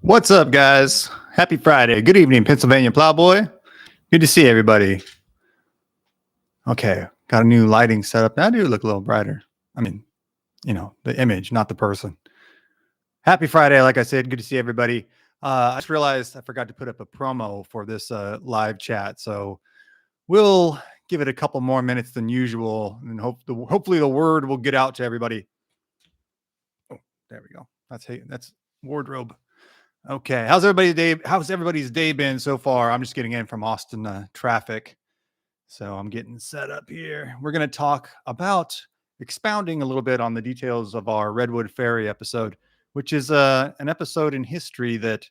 What's up, guys? Happy Friday. Good evening, Pennsylvania Plowboy. Good to see everybody. Okay, got a new lighting setup. Now I do look a little brighter. I mean, the image, not the person. Happy Friday. Like I said, good to see everybody. I just realized I forgot to put up a promo for this live chat. So we'll give it a couple more minutes than usual and hopefully the word will get out to everybody. Oh, there we go. That's wardrobe. Okay. How's everybody's day been so far? I'm just getting in from Austin traffic. So I'm getting set up here. We're going to talk about expounding a little bit on the details of our Redwood Ferry episode, which is an episode in history that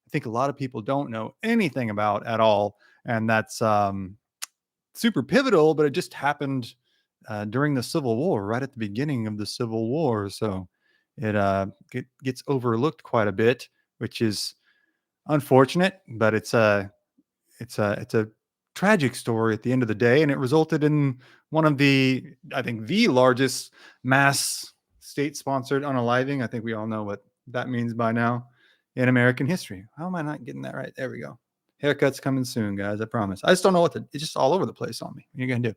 I think a lot of people don't know anything about at all. And that's super pivotal, but it just happened during the Civil War, right at the beginning of the Civil War. So it gets overlooked quite a bit, which is unfortunate, but it's a tragic story at the end of the day, and it resulted in one of I think the largest mass state-sponsored unaliving. I think we all know what that means by now in American history. How am I not getting that right? There we go. Haircut's coming soon, guys. I promise. I just don't know it's just all over the place on me. What are you gonna do?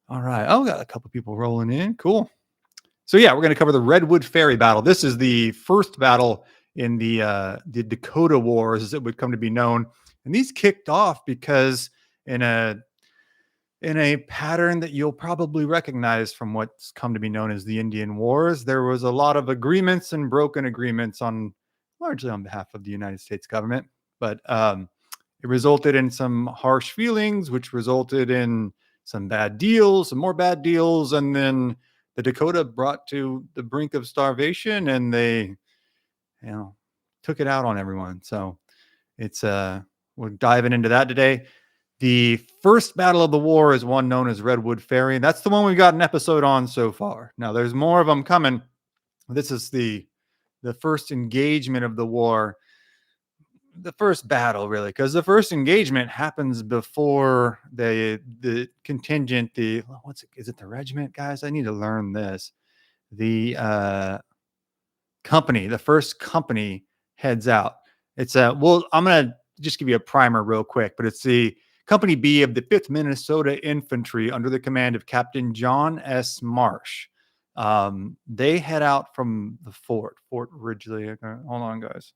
All right. Oh, got a couple people rolling in. Cool. So yeah, we're going to cover the Redwood Ferry battle. This is the first battle in the Dakota Wars, as it would come to be known. And these kicked off because in a pattern that you'll probably recognize from what's come to be known as the Indian Wars, there was a lot of agreements and broken agreements largely on behalf of the United States government. But it resulted in some harsh feelings, which resulted in some bad deals, some more bad deals, and then the Dakota brought to the brink of starvation, and they, took it out on everyone. So it's we're diving into that today. The first battle of the war is one known as Redwood Ferry, and that's the one we've got an episode on so far. Now there's more of them coming. This is the first engagement of the war, the first battle, really, because the first engagement happens before the contingent. Is it the regiment, guys? I need to learn this. The company, the first company heads out. It's I'm gonna just give you a primer real quick, but it's the Company B of the 5th Minnesota Infantry under the command of Captain John S. Marsh. They head out from the Fort Ridgely. Okay, hold on, guys.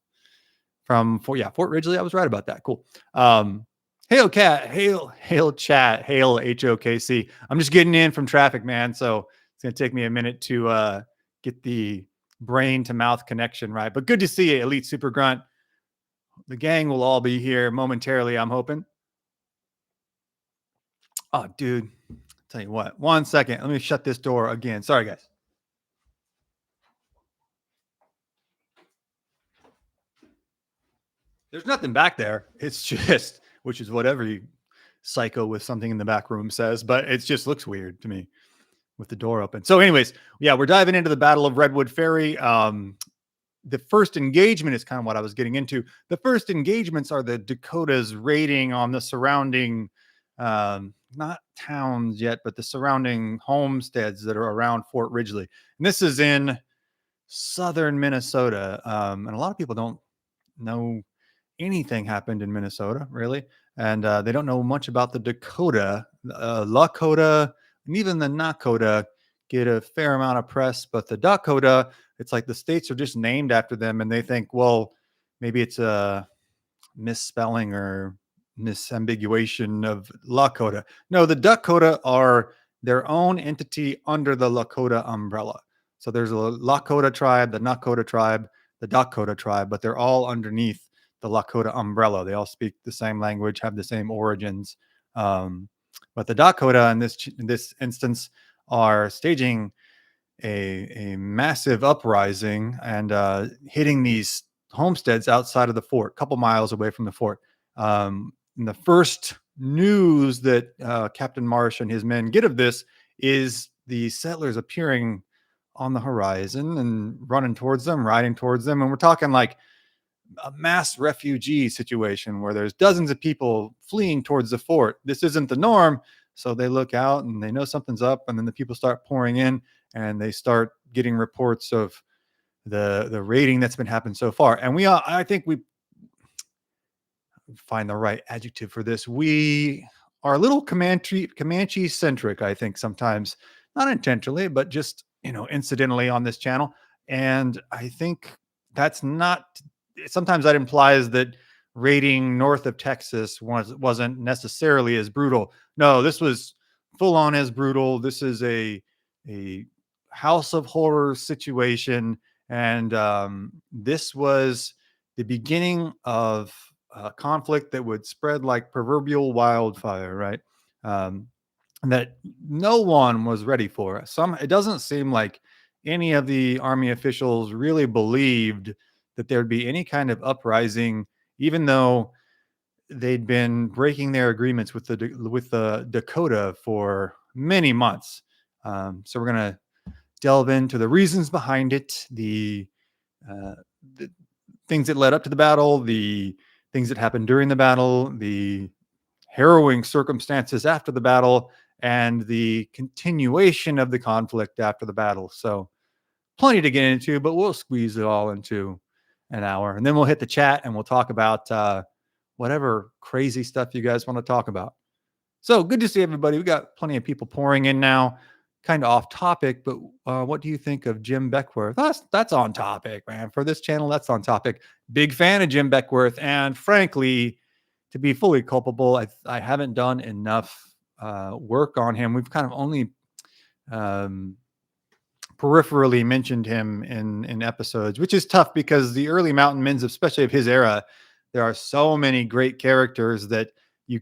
Fort Ridgely. I was right about that. Cool. Hail chat, hail chat, hail HOKC. I'm just getting in from traffic, man. So it's gonna take me a minute to get the brain to mouth connection right. But good to see you, Elite Super Grunt. The gang will all be here momentarily, I'm hoping. Oh, dude. Tell you what. 1 second. Let me shut this door again. Sorry, guys. There's nothing back there. It's just, which is whatever you psycho with something in the back room says, but it just looks weird to me with the door open. So anyways, yeah, we're diving into the Battle of Redwood Ferry. The first engagement is kind of what I was getting into. The first engagements are the Dakotas raiding on the surrounding, not towns yet, but the surrounding homesteads that are around Fort Ridgely. And this is in southern Minnesota. And a lot of people don't know anything happened in Minnesota, really. And they don't know much about the Dakota, Lakota, and even the Nakota get a fair amount of press. But the Dakota, it's like the states are just named after them, and they think, well, maybe it's a misspelling or misambiguation of Lakota. No, the Dakota are their own entity under the Lakota umbrella. So there's a Lakota tribe, the Nakota tribe, the Dakota tribe, but they're all underneath the Lakota umbrella. They all speak the same language, have the same origins. But the Dakota in this instance are staging a massive uprising and hitting these homesteads outside of the fort, a couple miles away from the fort. And the first news that Captain Marsh and his men get of this is the settlers appearing on the horizon and running towards them, riding towards them. And we're talking like a mass refugee situation where there's dozens of people fleeing towards the fort. This isn't the norm. So they look out and they know something's up. And then the people start pouring in and they start getting reports of the raiding that's been happening so far. And I think we find the right adjective for this. We are a little Comanche centric, I think, sometimes, not intentionally, but just, incidentally on this channel. And I think that's not, sometimes that implies that raiding north of Texas wasn't necessarily as brutal. No, this was full on as brutal. This is a house of horror situation. And this was the beginning of conflict that would spread like proverbial wildfire, right? Um, that no one was ready for. It doesn't seem like any of the army officials really believed that there'd be any kind of uprising, even though they'd been breaking their agreements with the Dakota for many months. So we're gonna delve into the reasons behind it, uh, the things that led up to the battle, the things that happened during the battle, the harrowing circumstances after the battle, and the continuation of the conflict after the battle. So, plenty to get into, but we'll squeeze it all into an hour. And then we'll hit the chat and we'll talk about whatever crazy stuff you guys want to talk about. So, good to see everybody. We got plenty of people pouring in now. Kind of off topic, but what do you think of Jim Beckworth? That's on topic, man. For this channel, that's on topic. Big fan of Jim Beckworth, and frankly, to be fully culpable, I haven't done enough work on him. We've kind of only um, peripherally mentioned him in episodes, which is tough because the early Mountain Men's, especially of his era, there are so many great characters that you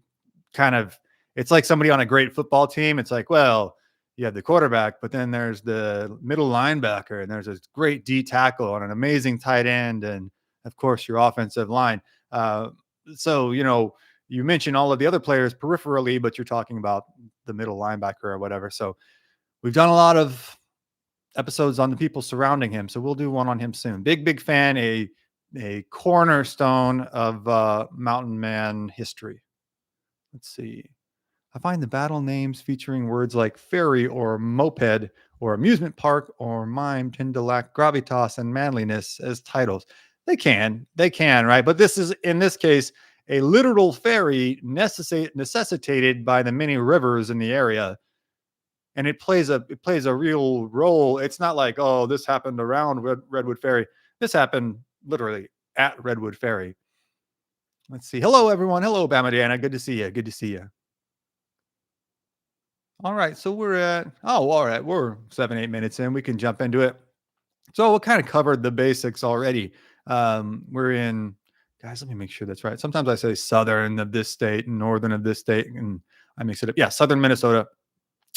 kind of, it's like somebody on a great football team. It's like, well, you have the quarterback, but then there's the middle linebacker, and there's a great D tackle and an amazing tight end, and of course your offensive line. So you mentioned all of the other players peripherally, but you're talking about the middle linebacker or whatever. So we've done a lot of episodes on the people surrounding him, so we'll do one on him soon. Big fan, a cornerstone of mountain man history. Let's see. I find the battle names featuring words like ferry or moped or amusement park or mime tend to lack gravitas and manliness as titles. They can, right? But this is, in this case, a literal ferry necessitated by the many rivers in the area. And it plays a real role. It's not like, oh, this happened around Redwood Ferry. This happened literally at Redwood Ferry. Let's see. Hello, everyone. Hello, Bamadiana. Good to see you. Good to see you. All right, so we're 7-8 minutes in. We can jump into it. So we kind of covered the basics already. We're in, guys, let me make sure that's right. Sometimes I say southern of this state and northern of this state, and I mix it up. Yeah, southern Minnesota,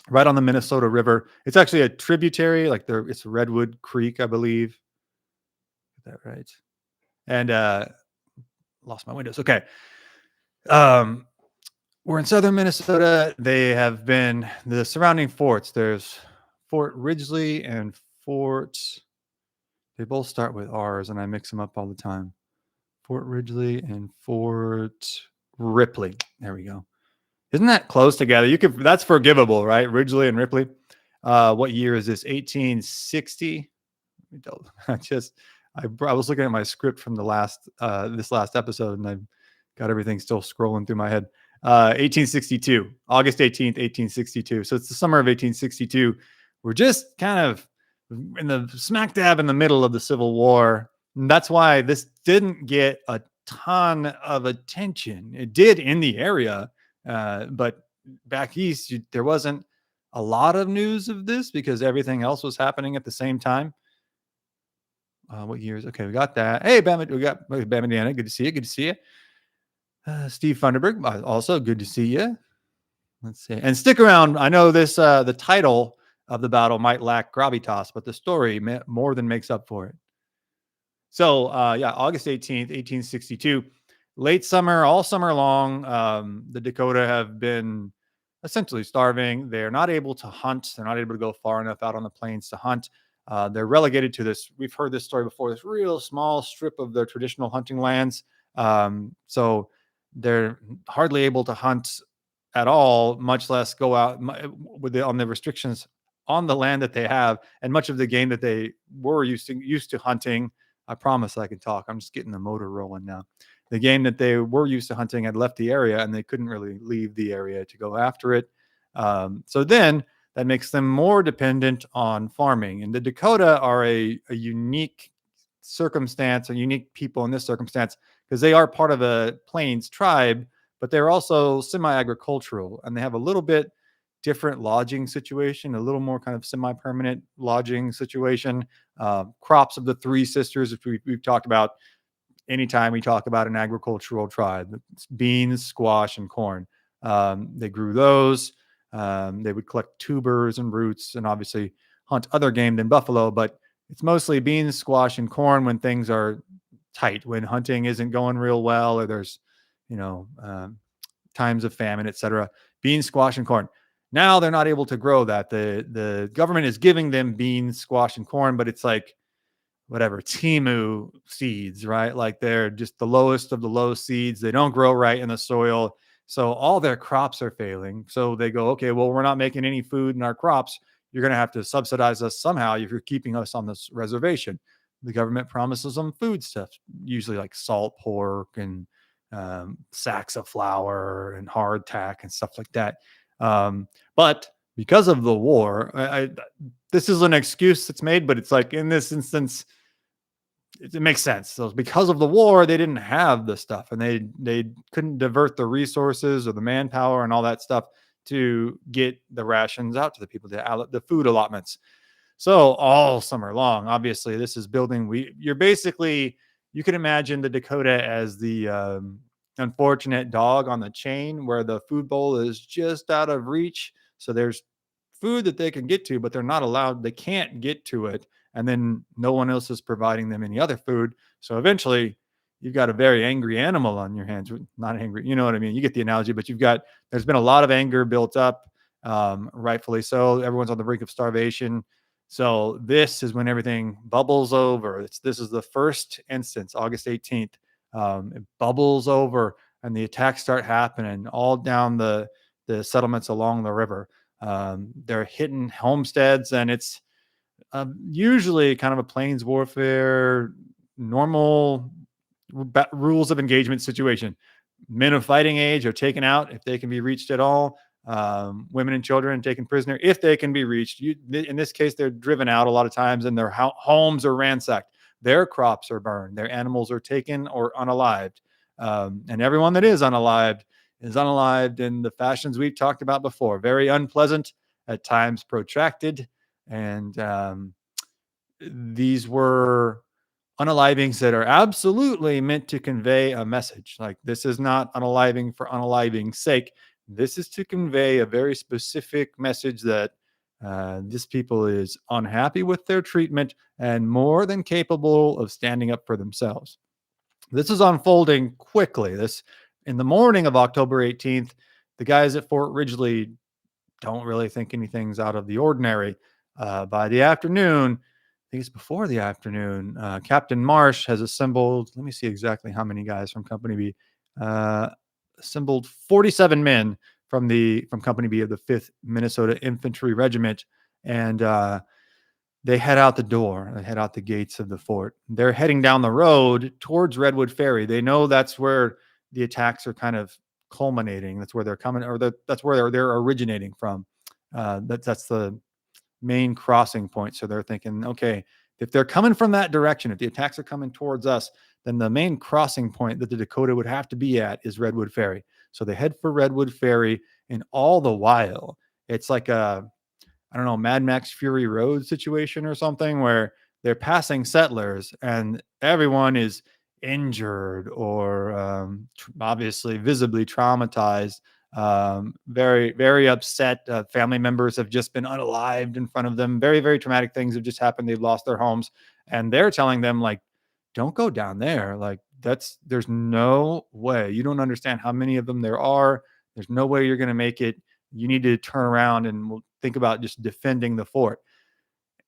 right on the Minnesota River. It's actually a tributary, like it's Redwood Creek, I believe. Is that right? And lost my windows. Okay. We're in southern Minnesota. They have been the surrounding forts. There's Fort Ridgely and they both start with R's, and I mix them up all the time. Fort Ridgely and Fort Ripley. There we go. Isn't that close together? That's forgivable, right? Ridgely and Ripley. What year is this? 1860. I was looking at my script from this last episode, and I've got everything still scrolling through my head. 1862, August 18th, 1862. So it's the summer of 1862. We're just kind of in the smack dab in the middle of the Civil War. And that's why this didn't get a ton of attention. It did in the area, but back east, there wasn't a lot of news of this because everything else was happening at the same time. What years? Okay, we got that. Hey, we got Bamadiana. Good to see you. Good to see you. Steve Funderburg, also good to see you. Let's see. And stick around. I know this, the title of the battle might lack gravitas, but the story more than makes up for it. So, August 18th, 1862, late summer, all summer long, the Dakota have been essentially starving. They're not able to hunt. They're not able to go far enough out on the plains to hunt. They're relegated to this. We've heard this story before, this real small strip of their traditional hunting lands. So they're hardly able to hunt at all, much less go out on the restrictions on the land that they have, and much of the game that they were used to hunting. I promise I can talk. I'm just getting the motor rolling now. The game that they were used to hunting had left the area, and they couldn't really leave the area to go after it. So then that makes them more dependent on farming. And the Dakota are a unique circumstance, a unique people in this circumstance, because they are part of a plains tribe, but they're also semi-agricultural, and they have a little bit different lodging situation, a little more kind of semi-permanent lodging situation. Crops of the three sisters, which we've talked about anytime we talk about an agricultural tribe: it's beans, squash, and corn. They grew those. They would collect tubers and roots, and obviously hunt other game than buffalo, but it's mostly beans, squash, and corn when things are tight, when hunting isn't going real well, or there's, you know, times of famine, etc. Beans, squash, and corn. Now they're not able to grow that. The government is giving them beans, squash, and corn, but it's like whatever Timu seeds, right? Like they're just the lowest of the low seeds. They don't grow right in the soil. So all their crops are failing. So they go, okay, well, we're not making any food in our crops. You're going to have to subsidize us somehow if you're keeping us on this reservation. The government promises them food stuff, usually like salt pork and sacks of flour and hardtack and stuff like that. But because of the war, this is an excuse that's made, but it's like in this instance, it makes sense. So because of the war, they didn't have the stuff, and they couldn't divert the resources or the manpower and all that stuff to get the rations out to the people, the food allotments. So all summer long, obviously, this is building. You're basically, you can imagine the Dakota as the unfortunate dog on the chain where the food bowl is just out of reach. So there's food that they can get to, but they're not allowed. They can't get to it, and then no one else is providing them any other food. So eventually, you've got a very angry animal on your hands. Not angry, you know what I mean? You get the analogy, but there's been a lot of anger built up, rightfully so. Everyone's on the brink of starvation. So this is when everything bubbles over. This is the first instance, August 18th. It bubbles over, and the attacks start happening all down the settlements along the river. They're hitting homesteads, and it's usually kind of a plains warfare, normal rules of engagement situation. Men of fighting age are taken out if they can be reached at all. Women and children taken prisoner if they can be reached. In this case, they're driven out a lot of times, and their homes are ransacked. Their crops are burned. Their animals are taken or unalived. And everyone that is unalived in the fashions we've talked about before. Very unpleasant, at times protracted. And these were unalivings that are absolutely meant to convey a message. Like, this is not unaliving for unaliving's sake. This is to convey a very specific message that this people is unhappy with their treatment and more than capable of standing up for themselves. This is unfolding quickly. In the morning of October 18th, the guys at Fort Ridgely don't really think anything's out of the ordinary. By the afternoon, I think it's before the afternoon, Captain Marsh has assembled, let me see exactly how many guys from Company B, assembled 47 men from Company B of the 5th Minnesota Infantry Regiment, and they head out the door. They head out the gates of the fort. They're heading down the road towards Redwood Ferry. They know that's where the attacks are kind of culminating. That's where they're coming, or that's where they're originating from. That's the main crossing point. So they're thinking, okay, if they're coming from that direction, if the attacks are coming towards us, then the main crossing point that the Dakota would have to be at is Redwood Ferry. So they head for Redwood Ferry, and all the while, it's like a, I don't know, Mad Max Fury Road situation or something, where they're passing settlers and everyone is injured or obviously visibly traumatized, very, very upset. Family members have just been unalived in front of them. Very, very traumatic things have just happened. They've lost their homes, and they're telling them, like, don't go down there. Like, there's no way. You don't understand how many of them there are. There's no way you're going to make it. You need to turn around and we'll think about just defending the fort.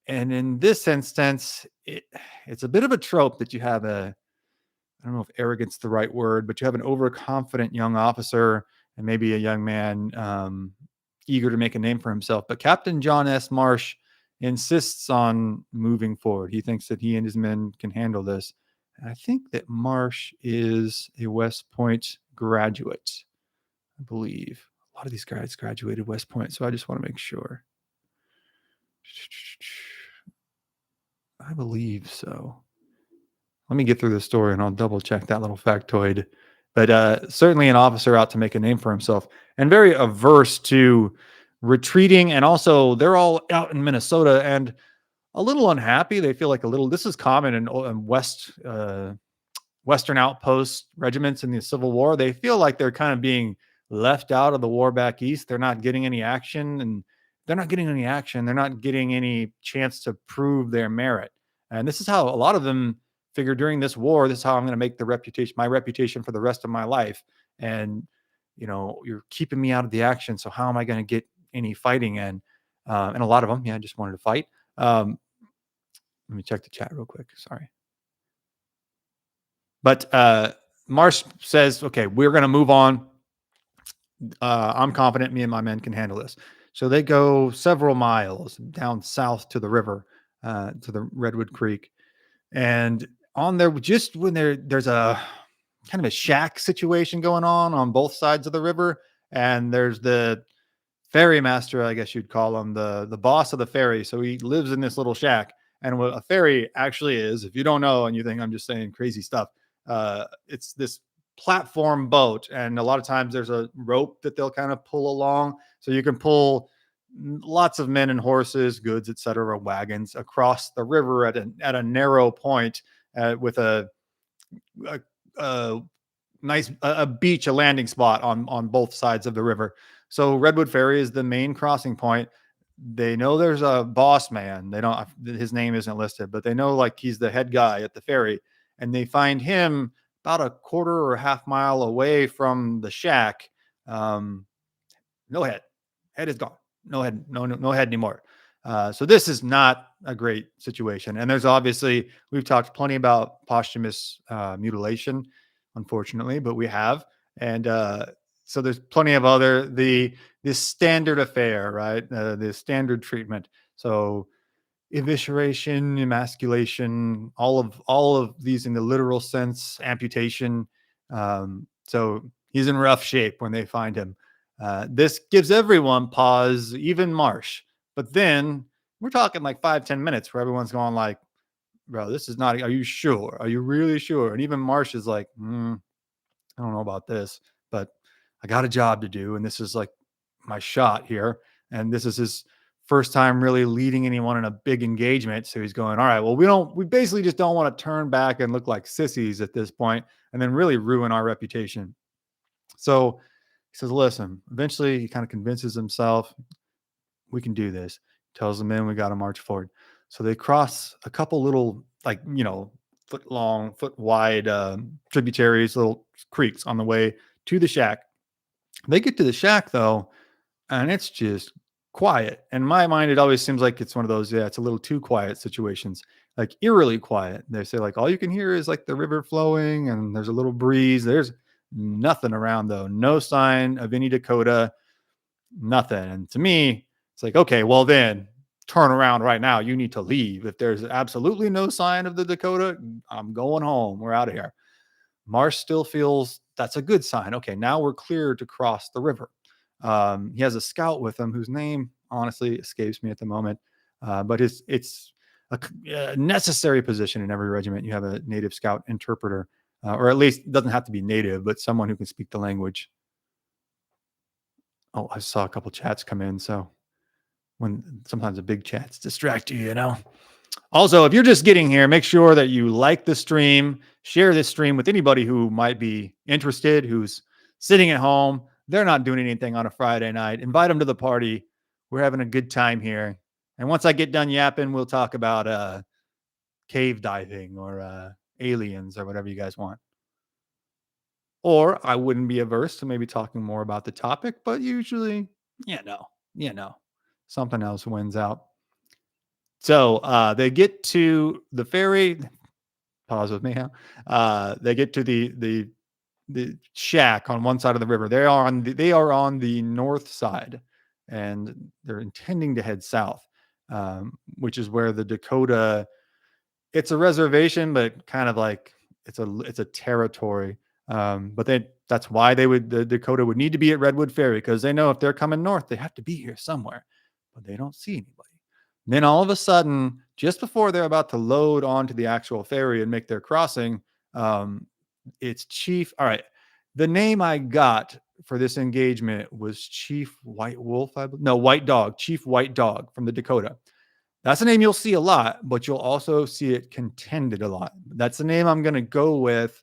And in this instance, it's a bit of a trope that you have I don't know if arrogance is the right word, but you have an overconfident young officer and maybe a young man eager to make a name for himself. But Captain John S. Marsh insists on moving forward. He thinks that he and his men can handle this. And I think that Marsh is a West Point graduate, I believe. A lot of these guys graduated West Point, so I just want to make sure. I believe so. Let me get through the story and I'll double check that little factoid. But certainly an officer out to make a name for himself and very averse to retreating. And also, they're all out in Minnesota and a little unhappy. They feel like this is common in Western outpost regiments in the Civil War. They feel like they're kind of being left out of the war back east. They're not getting any action, and they're not getting any action. They're not getting any chance to prove their merit. And this is how a lot of them figure during this war. This is how I'm going to make my reputation for the rest of my life. And you're keeping me out of the action. So how am I going to get any fighting in? And a lot of them, just wanted to fight. Let me check the chat real quick. Sorry. But Marsh says, okay, we're going to move on. I'm confident me and my men can handle this. So they go several miles down south to the river, to the Redwood Creek. And on there, just when there's a kind of a shack situation going on both sides of the river. And there's the ferry master, I guess you'd call him, the boss of the ferry. So he lives in this little shack. And what a ferry actually is, if you don't know and you think I'm just saying crazy stuff, it's this platform boat. And a lot of times there's a rope that they'll kind of pull along. So you can pull lots of men and horses, goods, etc., wagons across the river at a narrow point with a nice beach, a landing spot on both sides of the river. So Redwood Ferry is the main crossing point. They know there's a boss man. They don't, his name isn't listed, but they know like he's the head guy at the ferry, and they find him about a quarter or a half mile away from the shack. No head. Head is gone. No head. No head anymore. So this is not a great situation. And there's obviously, we've talked plenty about posthumous mutilation, unfortunately, but we have. And so there's plenty of this standard affair, right? The standard treatment. So evisceration, emasculation, all of these in the literal sense, amputation. So he's in rough shape when they find him. This gives everyone pause, even Marsh. But then we're talking like 5-10 minutes where everyone's going like, bro, this is not, are you sure? Are you really sure? And even Marsh is like, I don't know about this, but I got a job to do. And this is like my shot here. And this is his first time really leading anyone in a big engagement. So he's going, all right, well, we basically just don't want to turn back and look like sissies at this point and then really ruin our reputation. So he says, listen, eventually he kind of convinces himself we can do this. Tells the men we got to march forward. So they cross a couple little, like, foot long, foot wide tributaries, little creeks on the way to the shack. They get to the shack though, and it's just quiet. In my mind, it always seems like it's one of those, it's a little too quiet situations, like eerily quiet. They say like all you can hear is like the river flowing and there's a little breeze. There's nothing around though. No sign of any Dakota, nothing. And to me, it's like, okay, well then turn around right now. You need to leave. If there's absolutely no sign of the Dakota, I'm going home. We're out of here. Marsh still feels that's a good sign. Okay, now we're clear to cross the river. He has a scout with him whose name honestly escapes me at the moment, but it's a necessary position in every regiment. You have a native scout interpreter, or at least it doesn't have to be native, but someone who can speak the language. Oh, I saw a couple chats come in, so when sometimes the big chats distract you, Also, if you're just getting here, make sure that you like the stream, share this stream with anybody who might be interested, who's sitting at home. They're not doing anything on a Friday night. Invite them to the party. We're having a good time here. And once I get done yapping, we'll talk about cave diving or aliens or whatever you guys want. Or I wouldn't be averse to maybe talking more about the topic, but usually, something else wins out. So they get to the ferry. Pause with me, huh? They get to the shack on one side of the river. They are on the north side, and they're intending to head south, which is where the Dakota. It's a reservation, but kind of like it's a territory. But that's why the Dakota would need to be at Redwood Ferry, because they know if they're coming north, they have to be here somewhere, but they don't see anybody. And then all of a sudden, just before they're about to load onto the actual ferry and make their crossing, um, it's Chief. All right, the name I got for this engagement was Chief White Wolf. No, White Dog. Chief White Dog from the Dakota. That's a name you'll see a lot, but you'll also see it contended a lot. That's the name I'm going to go with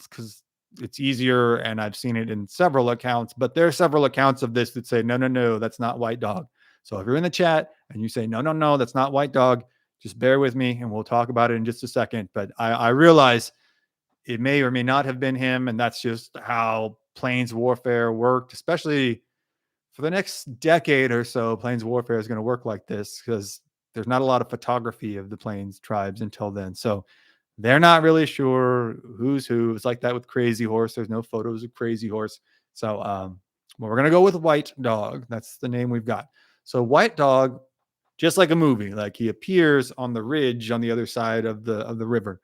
because it's easier, and I've seen it in several accounts. But there are several accounts of this that say, no, no, no, that's not White Dog. So if you're in the chat and you say, no, no, no, that's not White Dog, just bear with me and we'll talk about it in just a second. But I realize it may or may not have been him, and that's just how plains warfare worked, especially for the next decade or so. Plains warfare is going to work like this because there's not a lot of photography of the plains tribes until then. So they're not really sure who's who. It's like that with Crazy Horse. There's no photos of Crazy Horse. So well, we're going to go with White Dog. That's the name we've got. So White Dog, just like a movie, like he appears on the ridge on the other side of the river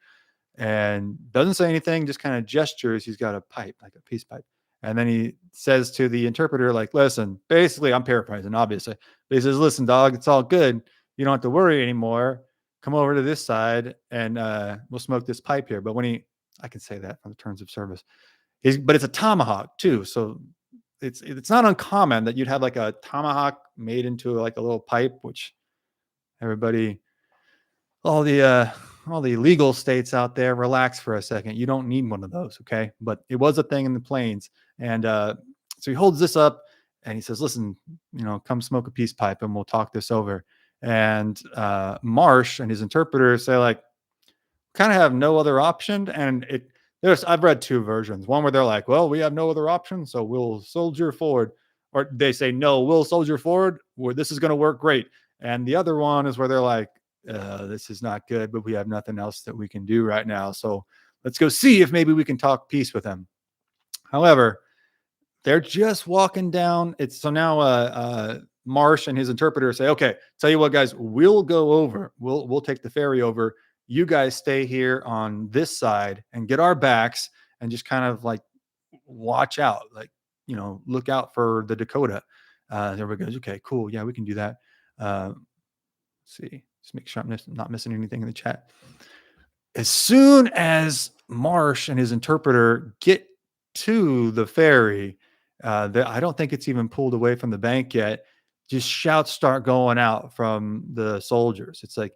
and doesn't say anything, just kind of gestures. He's got a pipe, like a peace pipe. And then he says to the interpreter, like, listen, basically, I'm paraphrasing, obviously, but he says, listen, dog, it's all good. You don't have to worry anymore. Come over to this side and we'll smoke this pipe here. But I can say that from the terms of service, but it's a tomahawk too. So it's not uncommon that you'd have like a tomahawk made into like a little pipe, which everybody, all the legal states out there, relax for a second. You don't need one of those, okay? But it was a thing in the plains. And so he holds this up and he says, listen, come smoke a peace pipe and we'll talk this over. And Marsh and his interpreter say, like, kind of have no other option. And I've read two versions. One where they're like, well, we have no other option, so we'll soldier forward. Or they say, no, we'll soldier forward, where this is going to work great. And the other one is where they're like, this is not good, but we have nothing else that we can do right now. So let's go see if maybe we can talk peace with them. However, they're just walking down. So now Marsh and his interpreter say, okay, tell you what, guys, we'll go over. We'll take the ferry over. You guys stay here on this side and get our backs and just kind of like watch out, like, look out for the Dakota. Everybody goes, okay, cool. Yeah, we can do that. Let's see. Just make sure I'm not missing anything in the chat. As soon as Marsh and his interpreter get to the ferry, I don't think it's even pulled away from the bank yet. Just shouts start going out from the soldiers. It's like,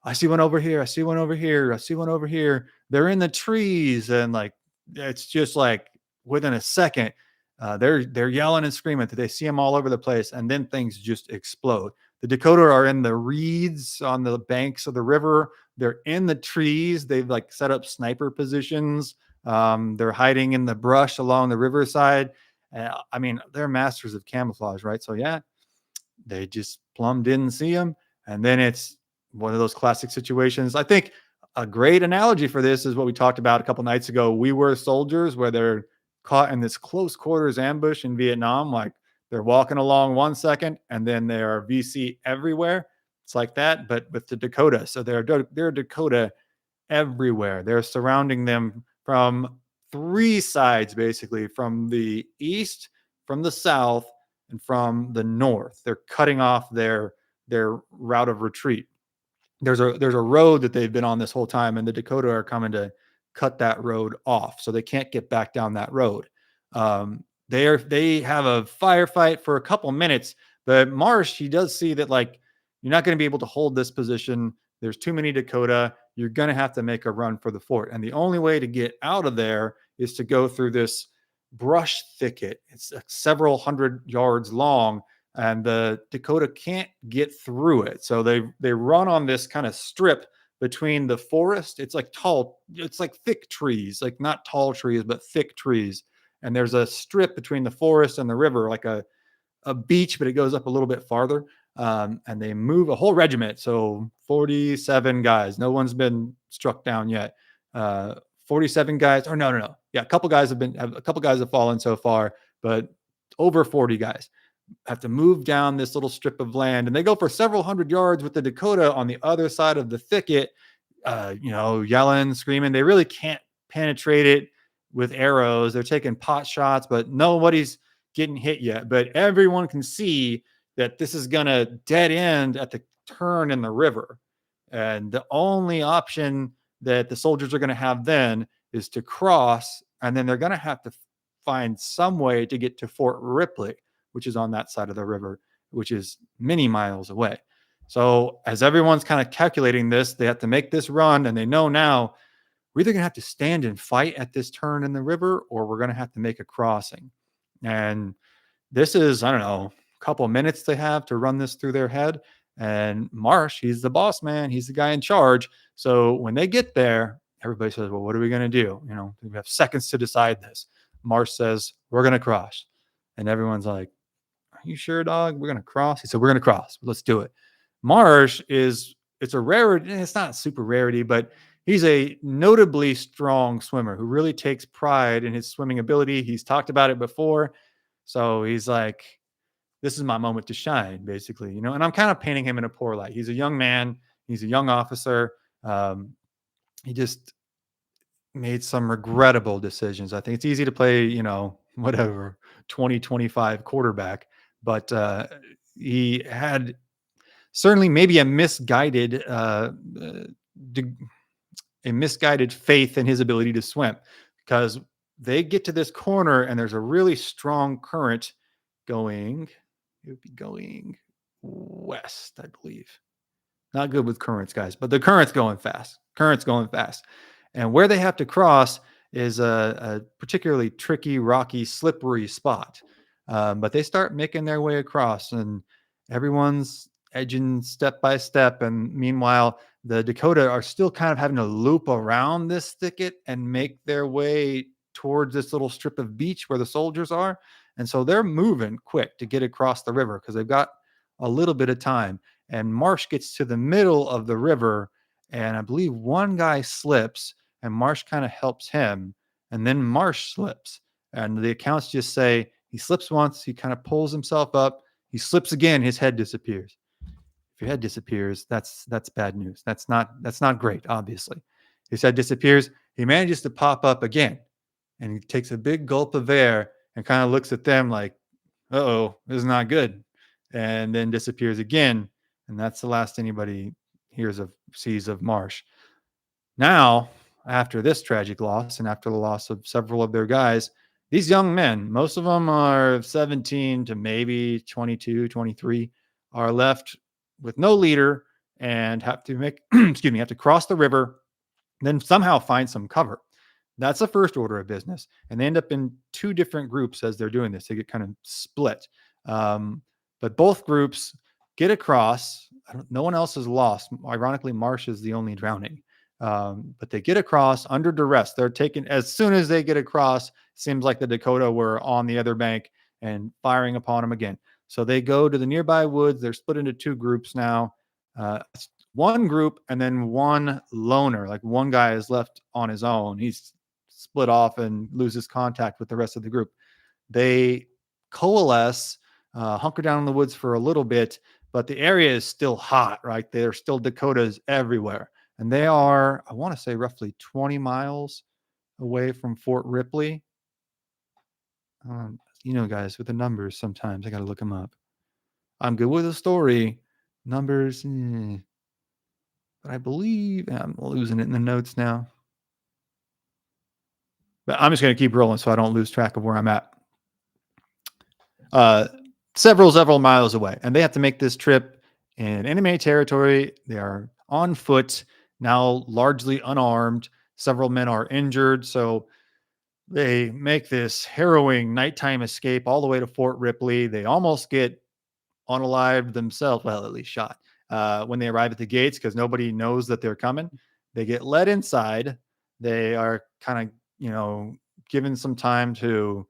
I see one over here. I see one over here. I see one over here. They're in the trees. And like, it's just like within a second, they're yelling and screaming that they see them all over the place. And then things just explode. The Dakota are in the reeds on the banks of the river. They're in the trees. They've like set up sniper positions. They're hiding in the brush along the riverside. I mean, they're masters of camouflage, right? So yeah, they just plumb didn't see them. And then it's one of those classic situations. I think a great analogy for this is what we talked about a couple nights ago. We Were Soldiers, where they're caught in this close quarters ambush in Vietnam. Like they're walking along 1 second and then there are VC everywhere. It's like that, but with the Dakota. So they're Dakota everywhere. They're surrounding them from three sides, basically, from the east, from the south, and from the north. They're cutting off their route of retreat. There's a road that they've been on this whole time, and the Dakota are coming to cut that road off, so they can't get back down that road. They have a firefight for a couple minutes, but Marsh, he does see that, like, you're not going to be able to hold this position. There's too many Dakota. You're going to have to make a run for the fort, and the only way to get out of there is to go through this brush thicket. It's several hundred yards long, and the Dakota can't get through it. So they run on this kind of strip between the forest. It's like thick trees, like not tall trees, but thick trees. And there's a strip between the forest and the river, like a beach, but it goes up a little bit farther. And they move a whole regiment. So 47 guys. No one's been struck down yet. 47 guys, or no. Yeah, a couple guys have fallen so far, but over 40 guys. have to move down this little strip of land, and they go for several hundred yards with the Dakota on the other side of the thicket, yelling, screaming. They really can't penetrate it with arrows. They're taking pot shots, but nobody's getting hit yet. But everyone can see that this is going to dead end at the turn in the river. And the only option that the soldiers are going to have then is to cross, and then they're going to have to find some way to get to Fort Ripley, which is on that side of the river, which is many miles away. So as everyone's kind of calculating this, they have to make this run, and they know now we're either going to have to stand and fight at this turn in the river, or we're going to have to make a crossing. And this is, I don't know, a couple of minutes they have to run this through their head. And Marsh, he's the boss man. He's the guy in charge. So when they get there, everybody says, well, what are we going to do? We have seconds to decide this. Marsh says, we're going to cross. And everyone's like, are you sure, dog? We're going to cross? He said, we're going to cross. Let's do it. Marsh it's a rarity. It's not super rarity, but he's a notably strong swimmer who really takes pride in his swimming ability. He's talked about it before. So he's like, this is my moment to shine, basically, and I'm kind of painting him in a poor light. He's a young man. He's a young officer. He just made some regrettable decisions. I think it's easy to play, whatever, 2025 quarterback, but he had certainly maybe a misguided faith in his ability to swim, because they get to this corner and there's a really strong current going. It would be going west, I believe. Not good with currents, guys, but the current's going fast. And where they have to cross is a particularly tricky, rocky, slippery spot. But they start making their way across, and everyone's edging step by step. And meanwhile, the Dakota are still kind of having to loop around this thicket and make their way towards this little strip of beach where the soldiers are. And so they're moving quick to get across the river because they've got a little bit of time. And Marsh gets to the middle of the river, and I believe one guy slips, and Marsh kind of helps him. And then Marsh slips. And the accounts just say he slips once, he kind of pulls himself up, he slips again, his head disappears. If your head disappears, that's bad news. That's not great, obviously. His head disappears. He manages to pop up again, and he takes a big gulp of air and kind of looks at them like, uh-oh, this is not good. And then disappears again. And that's the last anybody sees of Marsh. Now, after this tragic loss and after the loss of several of their guys, these young men, most of them are 17 to maybe 22, 23, are left with no leader and have to have to cross the river, then somehow find some cover. That's the first order of business. And they end up in two different groups as they're doing this. They get kind of split. But both groups get across. No one else is lost. Ironically, Marsh is the only drowning. But they get across under duress. They're taken as soon as they get across. Seems like the Dakota were on the other bank and firing upon them again. So they go to the nearby woods. They're split into two groups now. One group and then one loner. Like one guy is left on his own. He's split off and loses contact with the rest of the group. They coalesce, hunker down in the woods for a little bit, but the area is still hot, right? There are still Dakotas everywhere. And they are, I want to say, roughly 20 miles away from Fort Ripley. Guys, with the numbers, sometimes I got to look them up. I'm good with a story. Numbers, but I believe I'm losing it in the notes now. But I'm just going to keep rolling so I don't lose track of where I'm at. Several miles away. And they have to make this trip in enemy territory. They are on foot, now largely unarmed. Several men are injured. So they make this harrowing nighttime escape all the way to Fort Ripley. They almost get unalived themselves, well, at least shot, when they arrive at the gates because nobody knows that they're coming. They get led inside. They are kind of, given some time to,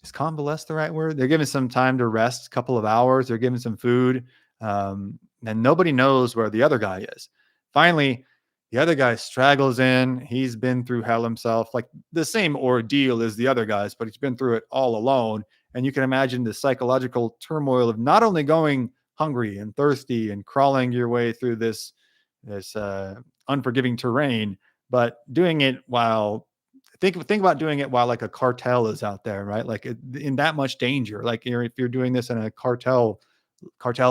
is convalesce the right word? They're given some time to rest, a couple of hours. They're given some food. And nobody knows where the other guy is. Finally, the other guy straggles in. He's been through hell himself, like the same ordeal as the other guys, but he's been through it all alone. And you can imagine the psychological turmoil of not only going hungry and thirsty and crawling your way through this unforgiving terrain, but doing it while think about doing it while like a cartel is out there, right? Like in that much danger. Like if you're doing this in a cartel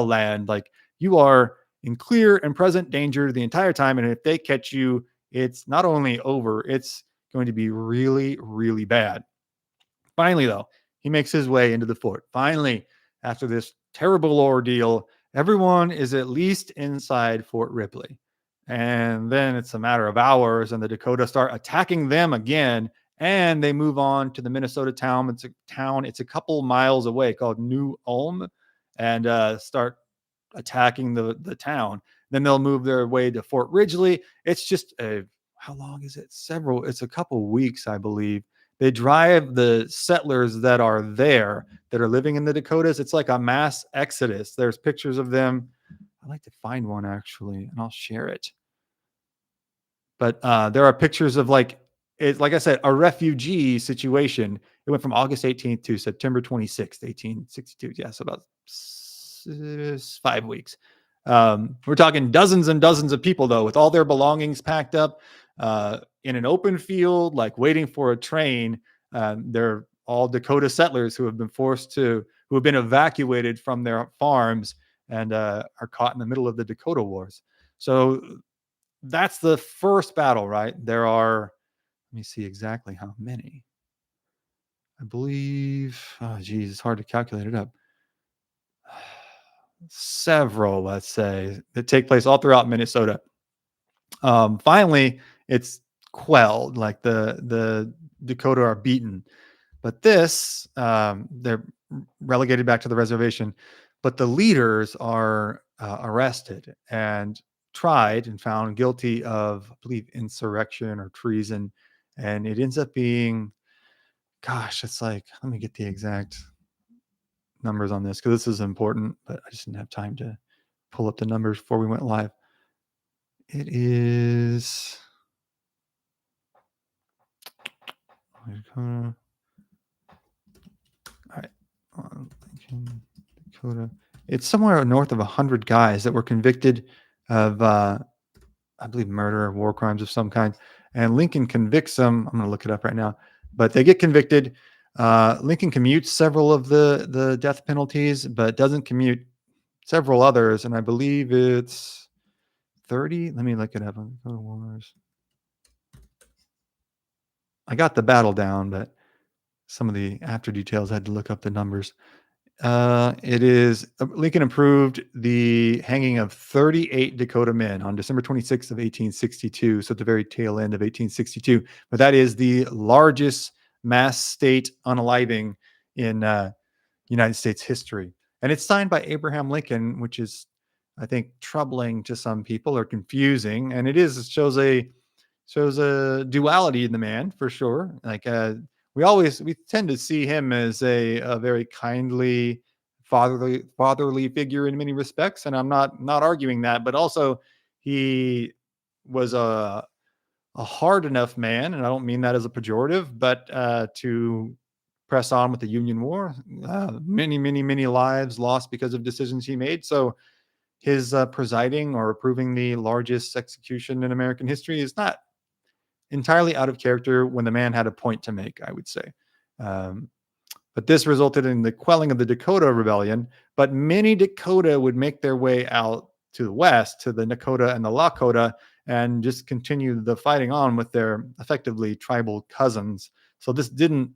land, like you are in clear and present danger the entire time. And if they catch you, it's not only over, it's going to be really, really bad. Finally, though, he makes his way into the fort. Finally, after this terrible ordeal, everyone is at least inside Fort Ripley. And then it's a matter of hours, and the Dakota start attacking them again. And they move on to the Minnesota town. It's a couple miles away called New Ulm, and start attacking the town. Then they'll move their way to Fort Ridgely. It's just how long is it? It's a couple weeks, I believe. They drive the settlers that are there, that are living in the Dakotas. It's like a mass exodus. There's pictures of them. I'd like to find one actually, and I'll share it. But there are pictures of like I said, a refugee situation. It went from August 18th to September 26th, 1862. Yeah, so about 5 weeks. We're talking dozens and dozens of people, though, with all their belongings packed up in an open field, like waiting for a train. They're all Dakota settlers who have been evacuated from their farms and are caught in the middle of the Dakota Wars. So that's the first battle, right? There are, let me see exactly how many. I believe, oh, geez, it's hard to calculate it up. Several, let's say, that take place all throughout Minnesota. Finally, it's quelled, like the Dakota are beaten. But they're relegated back to the reservation. But the leaders are arrested and tried and found guilty of, I believe, insurrection or treason. And it ends up being, gosh, it's like, let me get the exact numbers on this because this is important, but I just didn't have time to pull up the numbers before we went live. It is all right. Dakota. It's somewhere north of 100 guys that were convicted of, I believe, murder or war crimes of some kind. And Lincoln convicts them. I'm going to look it up right now, but they get convicted. Lincoln commutes several of the death penalties, but doesn't commute several others. And I believe it's 30. Let me look it up. Dakota Wars. I got the battle down, but some of the after details I had to look up the numbers. It is Lincoln approved the hanging of 38 Dakota men on December 26th of 1862. So at the very tail end of 1862, but that is the largest mass state unaliving in United States history. And it's signed by Abraham Lincoln, which is, I think, troubling to some people or confusing. And it shows a duality in the man for sure. Like we tend to see him as a very kindly, fatherly figure in many respects, and I'm not arguing that. But also, he was a hard enough man, and I don't mean that as a pejorative, but to press on with the Union War. Many lives lost because of decisions he made. So his presiding or approving the largest execution in American history is not entirely out of character when the man had a point to make, I would say. But this resulted in the quelling of the Dakota Rebellion. But many Dakota would make their way out to the west, to the Nakota and the Lakota, and just continue the fighting on with their effectively tribal cousins. So this didn't,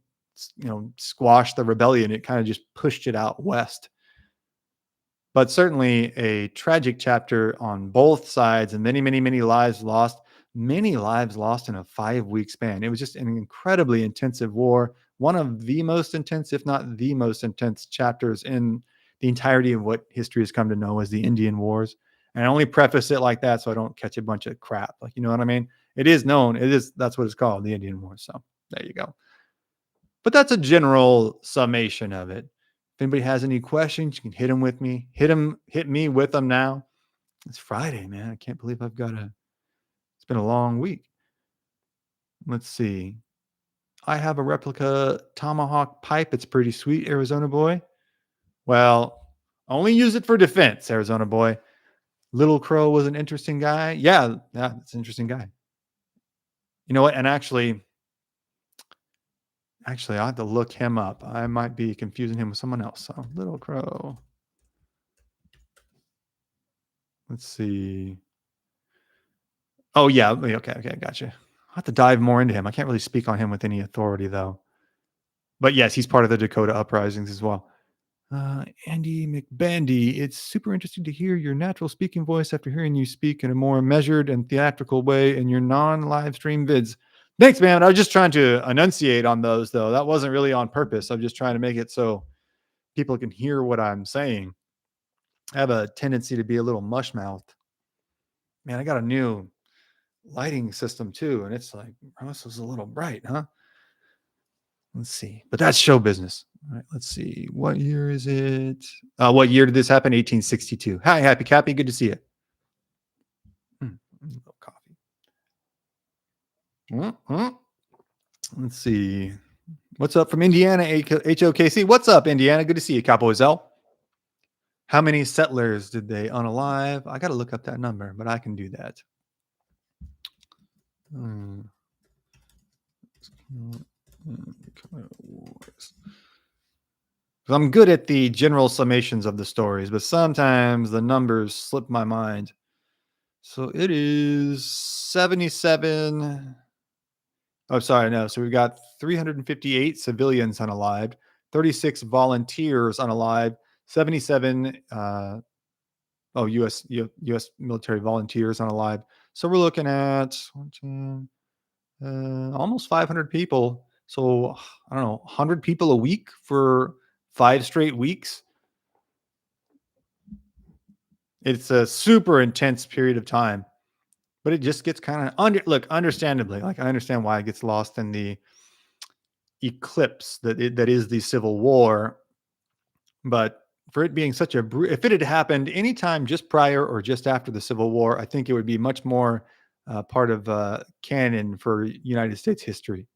squash the rebellion. It kind of just pushed it out west. But certainly a tragic chapter on both sides, and many lives lost. Many lives lost in a 5-week span. It was just an incredibly intensive war. One of the most intense, if not the most intense chapters in the entirety of what history has come to know as the Indian Wars. And I only preface it like that so I don't catch a bunch of crap. Like, you know what I mean? It is known. That's what it's called, the Indian Wars. So there you go. But that's a general summation of it. If anybody has any questions, you can hit them with me. Hit me with them now. It's Friday, man. I can't believe it's been a long week. Let's see. I have a replica tomahawk pipe. It's pretty sweet, Arizona boy. Well, only use it for defense, Arizona boy. Little Crow was an interesting guy. Yeah, it's an interesting guy. You know what? And actually, I have to look him up. I might be confusing him with someone else. So, Little Crow. Let's see. Oh yeah, okay, gotcha. I have to dive more into him. I can't really speak on him with any authority though. But yes, he's part of the Dakota uprisings as well. Andy McBandy, it's super interesting to hear your natural speaking voice after hearing you speak in a more measured and theatrical way in your non-live stream vids. Thanks, man. I was just trying to enunciate on those, though. That wasn't really on purpose. I'm just trying to make it so people can hear what I'm saying. I have a tendency to be a little mush-mouthed. Man, I got a new lighting system too, and it's like, oh, this is a little bright, huh? Let's see. But that's show business. All right, let's see. What year is it? What year did this happen? 1862. Hi, Happy Cappy. Good to see you. A little coffee. Let's see. What's up from Indiana, HOKC? What's up, Indiana? Good to see you, Capo Zell. How many settlers did they unalive? I got to look up that number, but I can do that. I'm good at the general summations of the stories, but sometimes the numbers slip my mind. So it is 77. Oh, sorry, no. So we've got 358 civilians unalived, 36 volunteers unalived, 77 U.S. military volunteers unalived. So we're looking at almost 500 people. So I don't know, 100 people a week for 5 straight weeks. It's a super intense period of time, but it just gets kind of understandably, like I understand why it gets lost in the eclipse that is the Civil War. But for it being such if it had happened anytime just prior or just after the Civil War, I think it would be much more part of canon for United States history.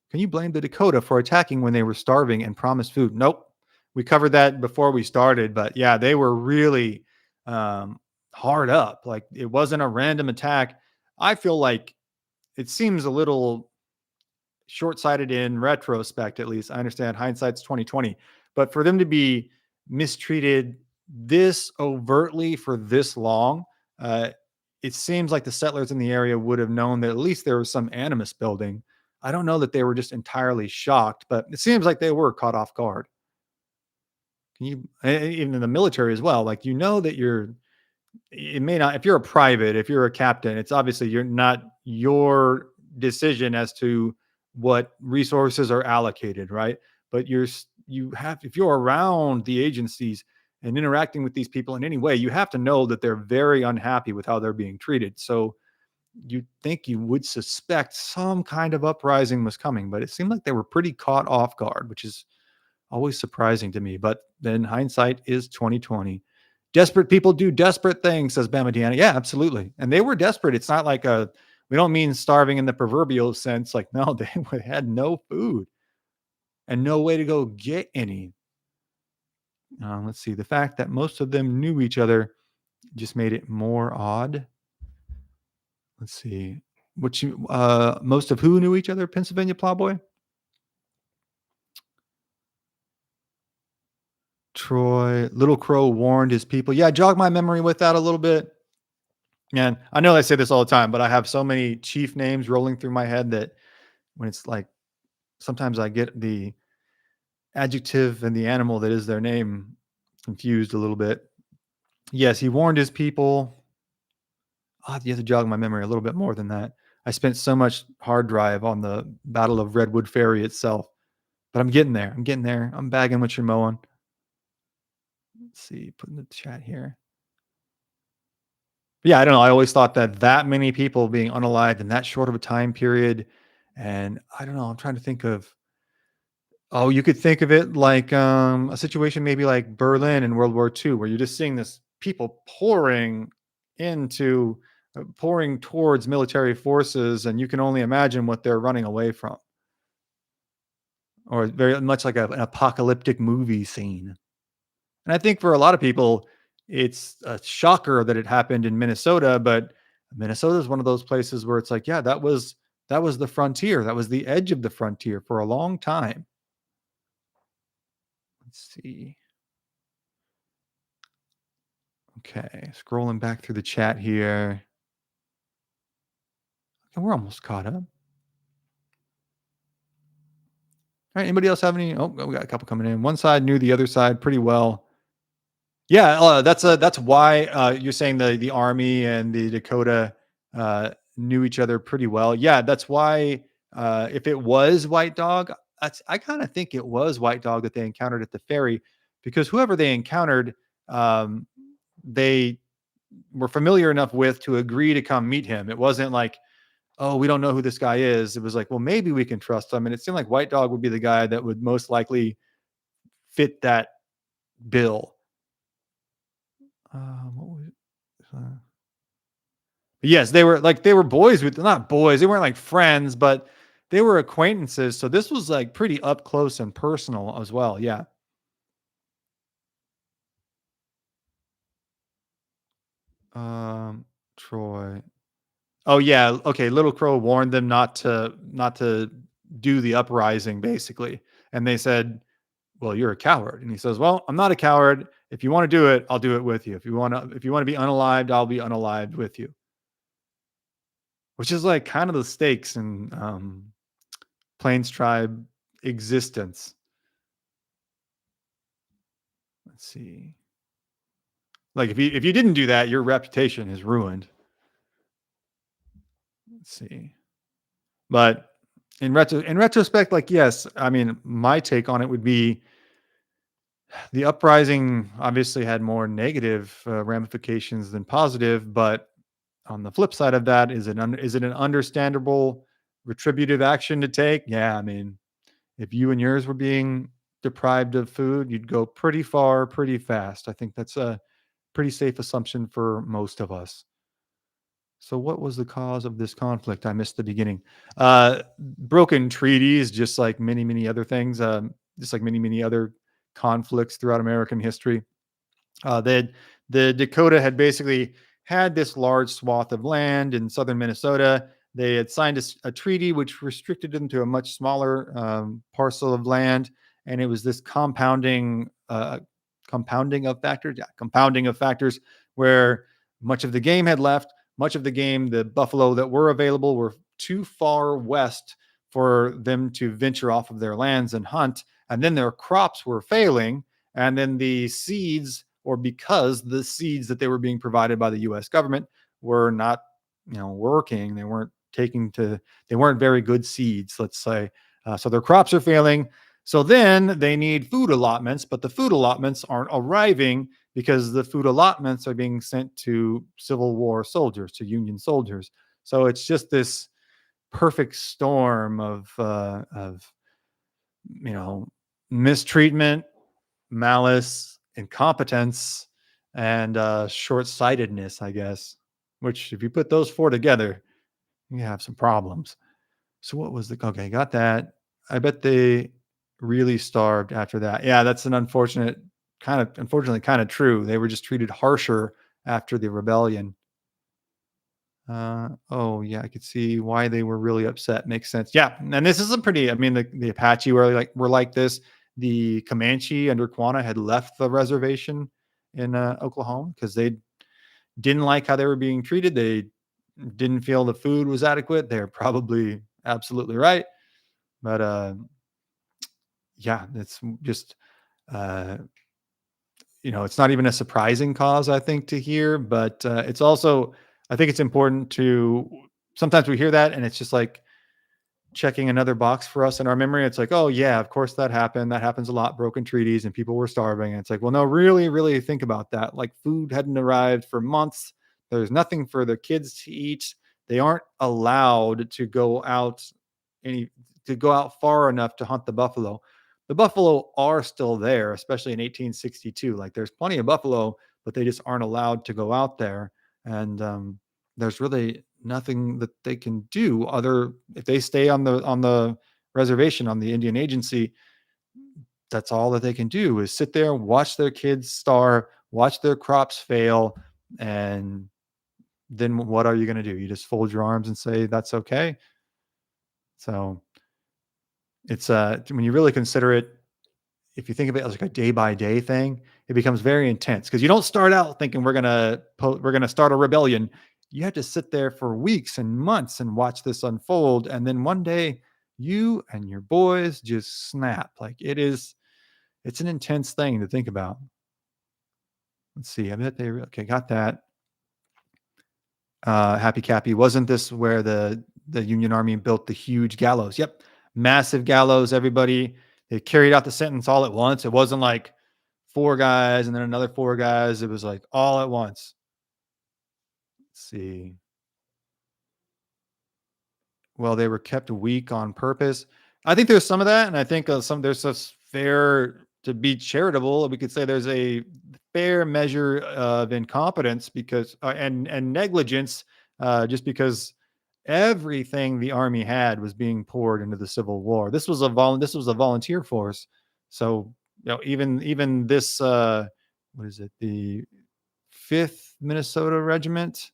Can you blame the Dakota for attacking when they were starving and promised food? Nope. We covered that before we started, but yeah, they were really hard up. Like it wasn't a random attack. I feel like it seems a little short-sighted in retrospect, at least. I understand hindsight's 2020, but for them to be mistreated this overtly for this long, it seems like the settlers in the area would have known that at least there was some animus building. I don't know that they were just entirely shocked, but it seems like they were caught off guard. Can you, even in the military as well, like, that it may not, if you're a private, if you're a captain, it's obviously you're not your decision as to what resources are allocated, right? But if you're around the agencies and interacting with these people in any way, you have to know that they're very unhappy with how they're being treated. So you think you would suspect some kind of uprising was coming, but it seemed like they were pretty caught off guard, which is always surprising to me. But then hindsight is 2020. Desperate people do desperate things, says Bama Deanna. Yeah, absolutely. And they were desperate. It's not like we don't mean starving in the proverbial sense. Like, no, they had no food and no way to go get any. Let's see. The fact that most of them knew each other just made it more odd. Let's see. Most of who knew each other? Pennsylvania Plowboy? Troy, Little Crow warned his people. Yeah, jog my memory with that a little bit. Man, I know I say this all the time, but I have so many chief names rolling through my head that when it's like sometimes I get the adjective and the animal that is their name confused a little bit. Yes, he warned his people. You have to jog my memory a little bit more than that. I spent so much hard drive on the Battle of Redwood Ferry itself, but I'm getting there. I'm bagging what you're mowing. Let's see, put in the chat here. Yeah, I don't know. I always thought that many people being unalived in that short of a time period, and I don't know. I'm trying to think of. Oh, you could think of it like a situation maybe like Berlin in World War II, where you're just seeing this people pouring towards military forces, and you can only imagine what they're running away from. or very much like an apocalyptic movie scene. And I think for a lot of people, it's a shocker that it happened in Minnesota, but Minnesota is one of those places where it's like, yeah, that was the frontier. That was the edge of the frontier for a long time. Let's see. Okay, scrolling back through the chat here. Okay, we're almost caught up. All right, anybody else have any? Oh, we got a couple coming in. One side knew the other side pretty well. Yeah, that's why you're saying the army and the Dakota knew each other pretty well. Yeah, that's why if it was White Dog, I kind of think it was White Dog that they encountered at the ferry, because whoever they encountered, um, they were familiar enough with to agree to come meet him. It wasn't like, oh, we don't know who this guy is. It was like, well, maybe we can trust him. And it seemed like White Dog would be the guy that would most likely fit that bill. What was it? Yes, they were boys with, not boys. They weren't like friends, but they were acquaintances. So this was like pretty up close and personal as well. Yeah. Troy. Oh yeah. Okay. Little Crow warned them not to do the uprising, basically, and they said, "Well, you're a coward." And he says, "Well, I'm not a coward. If you want to do it, I'll do it with you. If you want to be unalived, I'll be unalived with you." Which is like kind of the stakes in Plains tribe existence. Let's see. Like if you didn't do that, your reputation is ruined. Let's see. But in retrospect, like, yes, I mean, my take on it would be the uprising obviously had more negative ramifications than positive, but on the flip side of that, is it an understandable retributive action to take? Yeah, I mean, if you and yours were being deprived of food, you'd go pretty far, pretty fast. I think that's a pretty safe assumption for most of us. So, what was the cause of this conflict? I missed the beginning. Broken treaties, just like many, many other things, just like many, many other conflicts throughout American history. The Dakota had basically had this large swath of land in southern Minnesota. They had signed a treaty which restricted them to a much smaller parcel of land, and it was this compounding of factors where much of the game had left. Much of the game, the buffalo that were available were too far west for them to venture off of their lands and hunt, and then their crops were failing, and then the seeds, or because the seeds that they were being provided by the US government were not, working. They weren't very good seeds, let's say. So their crops are failing. So then they need food allotments, but the food allotments aren't arriving because the food allotments are being sent to Civil War soldiers, to Union soldiers. So it's just this perfect storm of mistreatment, malice, incompetence, and short-sightedness, I guess. Which, if you put those four together, you have some problems. So what was the okay? Got that. I bet they really starved after that. Yeah, that's an unfortunately kind of true. They were just treated harsher after the rebellion. Oh yeah, I could see why they were really upset. Makes sense. Yeah, and this is a pretty. I mean, the Apache were like this. The Comanche under Quanah had left the reservation in Oklahoma because they didn't like how they were being treated. They didn't feel the food was adequate. They're probably absolutely right, but yeah, it's just uh, it's not even a surprising cause, I think, to hear, but it's also, I think it's important to, sometimes we hear that and it's just like checking another box for us in our memory. It's like, oh yeah, of course that happened. That happens a lot. Broken treaties and people were starving. And it's like, well, no, really, really think about that. Like, food hadn't arrived for months. There's nothing for the kids to eat. They aren't allowed to go out any to go out far enough to hunt the buffalo. The buffalo are still there, especially in 1862. Like, there's plenty of buffalo, but they just aren't allowed to go out there. And there's really nothing that they can do other if they stay on the reservation on the Indian Agency, that's all that they can do is sit there and watch their kids starve, watch their crops fail, and then what are you going to do? You just fold your arms and say that's okay. So it's when you really consider it, if you think of it as like a day by day thing, it becomes very intense because you don't start out thinking we're gonna start a rebellion. You have to sit there for weeks and months and watch this unfold, and then one day you and your boys just snap. Like it's an intense thing to think about. Let's see. I bet they okay got that. Happy Cappy, wasn't this where the Union Army built the huge gallows? Yep, massive gallows. Everybody they carried out the sentence all at once. It wasn't like 4 guys and then another 4 guys. It was like all at once. Let's see. Well, they were kept weak on purpose. I think there's some of that, and I think there's a fair to be charitable. We could say there's a fair measure of incompetence because and negligence, just because everything the army had was being poured into the Civil War. This was a volunteer force, so even this what is it, the 5th Minnesota Regiment,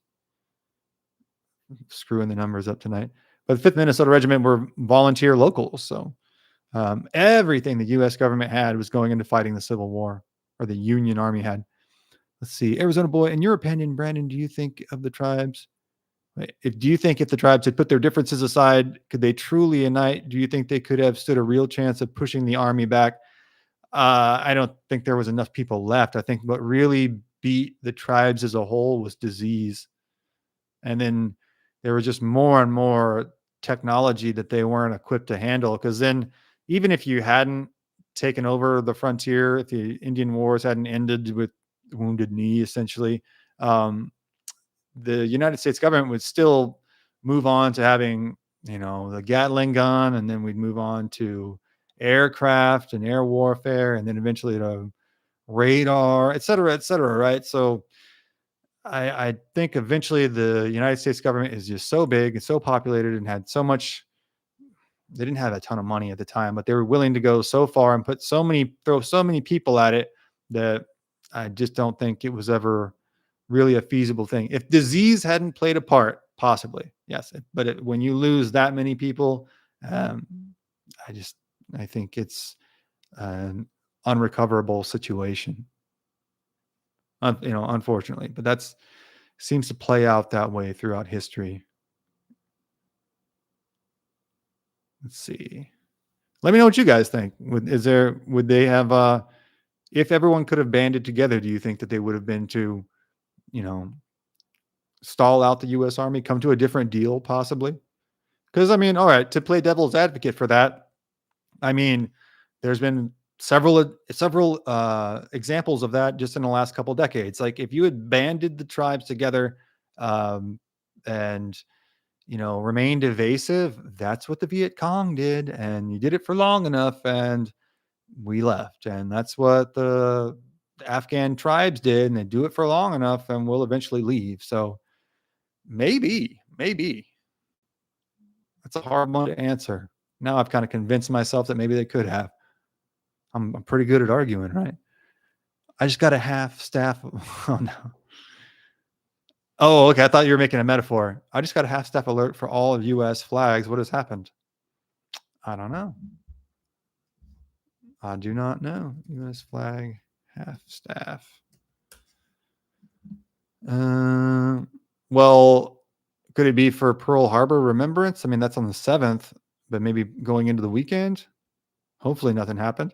screwing the numbers up tonight, but the 5th Minnesota Regiment were volunteer locals, so everything the U.S. government had was going into fighting the Civil War, or the Union Army had. Let's see, Arizona boy, in your opinion, Brandon, do you think of the tribes? Do you think if the tribes had put their differences aside, could they truly unite? Do you think they could have stood a real chance of pushing the army back? I don't think there was enough people left. I think what really beat the tribes as a whole was disease. And then there was just more and more technology that they weren't equipped to handle. Because then, even if you hadn't taken over the frontier, if the Indian Wars hadn't ended with Wounded Knee, essentially, the United States government would still move on to having, the Gatling gun, and then we'd move on to aircraft and air warfare, and then eventually to radar, et cetera, right? So I think eventually the United States government is just so big and so populated and had so much. They didn't have a ton of money at the time, but they were willing to go so far and throw so many people at it that I just don't think it was ever really a feasible thing. If disease hadn't played a part, possibly, yes. But when you lose that many people, um, I think it's an unrecoverable situation. Unfortunately, but that's seems to play out that way throughout history. Let's see. Let me know what you guys think. Would they have if everyone could have banded together, do you think that they would have been to, stall out the US Army, come to a different deal possibly? Because I mean, all right, to play devil's advocate for that, I mean, there's been several examples of that just in the last couple decades. Like if you had banded the tribes together, and remained evasive, that's what the Viet Cong did, and you did it for long enough, and we left, and that's what the Afghan tribes did, and they do it for long enough, and we'll eventually leave. So maybe that's a hard one to answer. Now I've kind of convinced myself that maybe they could have. I'm pretty good at arguing, right? I just got a half staff. Oh no. Oh, okay. I thought you were making a metaphor. I just got a half staff alert for all of U.S. flags. What has happened? I don't know. I do not know. U.S. flag, half staff. Well, could it be for Pearl Harbor Remembrance? I mean, that's on the 7th, but maybe going into the weekend. Hopefully nothing happened.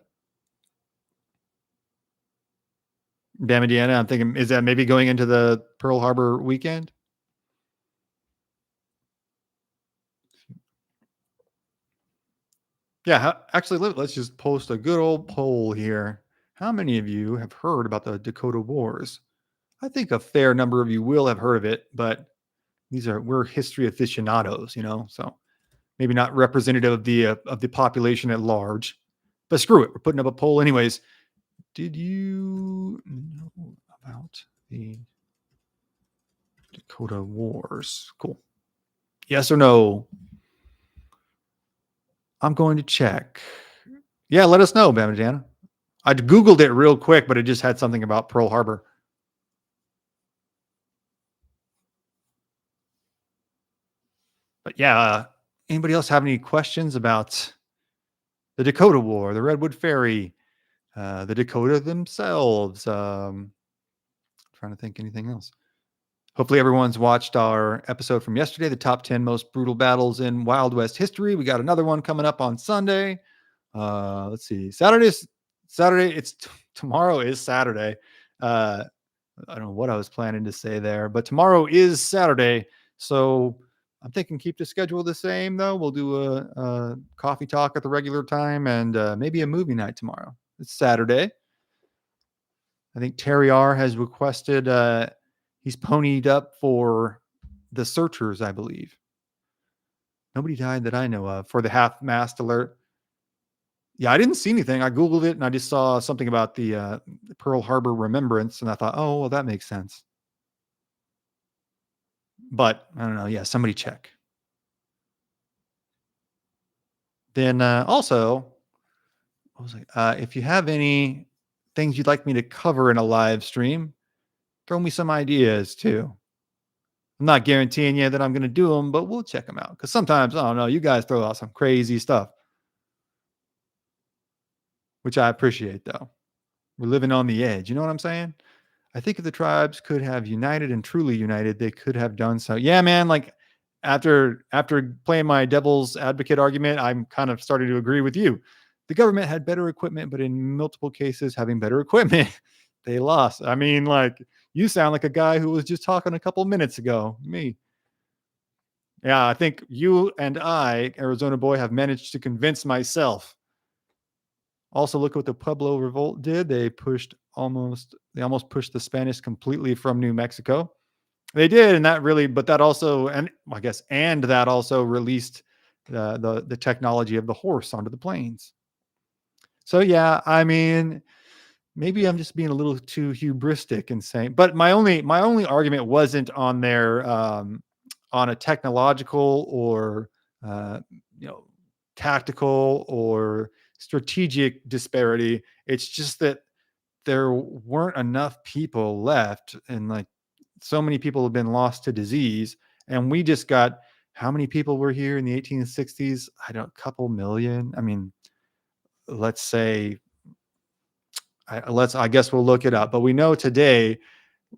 Damn Indiana, I'm thinking, is that maybe going into the Pearl Harbor weekend? Yeah, actually, let's just post a good old poll here. How many of you have heard about the Dakota Wars? I think a fair number of you will have heard of it, but we're history aficionados, so maybe not representative of the population at large. But screw it, we're putting up a poll anyways. Did you know about the Dakota Wars? Cool. Yes or no? I'm going to check. Yeah, let us know, Bamajana. I Googled it real quick, but it just had something about Pearl Harbor. But yeah, anybody else have any questions about the Dakota War, the Redwood Ferry, the Dakota themselves? Trying to think anything else. Hopefully, everyone's watched our episode from yesterday, the top 10 most brutal battles in Wild West history. We got another one coming up on Sunday. Let's see. Saturday. Tomorrow is Saturday. I don't know what I was planning to say there, but tomorrow is Saturday. So I'm thinking keep the schedule the same, though. We'll do a coffee talk at the regular time and maybe a movie night tomorrow. It's Saturday. I think Terry R has requested, he's ponied up for the Searchers, I believe. Nobody died that I know of for the half-mast alert. Yeah, I didn't see anything. I Googled it and I just saw something about the Pearl Harbor Remembrance. And I thought, oh, well, that makes sense. But I don't know. Yeah, somebody check. Then also, what was if you have any things you'd like me to cover in a live stream, throw me some ideas too. I'm not guaranteeing you that I'm going to do them, but we'll check them out. Because sometimes, I don't know, you guys throw out some crazy stuff, which I appreciate though. We're living on the edge. You know what I'm saying? I think if the tribes could have united and truly united, they could have done so. Yeah, man. Like after playing my devil's advocate argument, I'm kind of starting to agree with you. The government had better equipment, but in multiple cases, having better equipment, they lost. I mean, like you sound like a guy who was just talking a couple minutes ago. Me. Yeah, I think you and I, Arizona boy, have managed to convince myself. Also, look what the Pueblo Revolt did. They almost pushed the Spanish completely from New Mexico. They did, and that also, and I guess, and that also released the technology of the horse onto the plains. So yeah, I mean, maybe I'm just being a little too hubristic and saying, but my only argument wasn't on their on a technological or uh, you know tactical or strategic disparity. It's just that there weren't enough people left, and like so many people have been lost to disease, and we just got how many people were here in the 1860s? I don't, a couple million. I mean, let's say I guess we'll look it up, but we know today,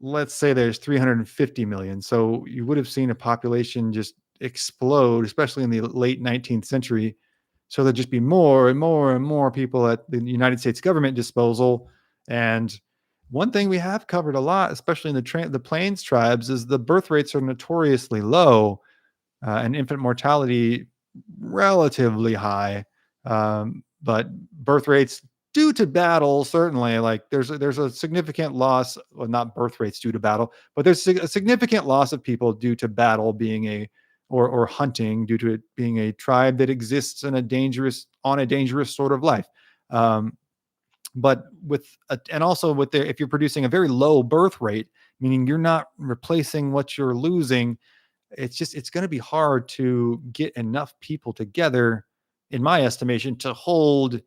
let's say there's 350 million. So you would have seen a population just explode, especially in the late 19th century. So there'd just be more and more and more people at the United States government disposal. And one thing we have covered a lot, especially in the plains tribes, is the birth rates are notoriously low, and infant mortality relatively high. But birth rates due to battle, certainly, like there's a significant loss, well, not birth rates due to battle, but there's a significant loss of people due to battle being or hunting due to it being a tribe that exists in a dangerous sort of life. Um, but and also if you're producing a very low birth rate, meaning you're not replacing what you're losing, it's going to be hard to get enough people together, in my estimation, to hold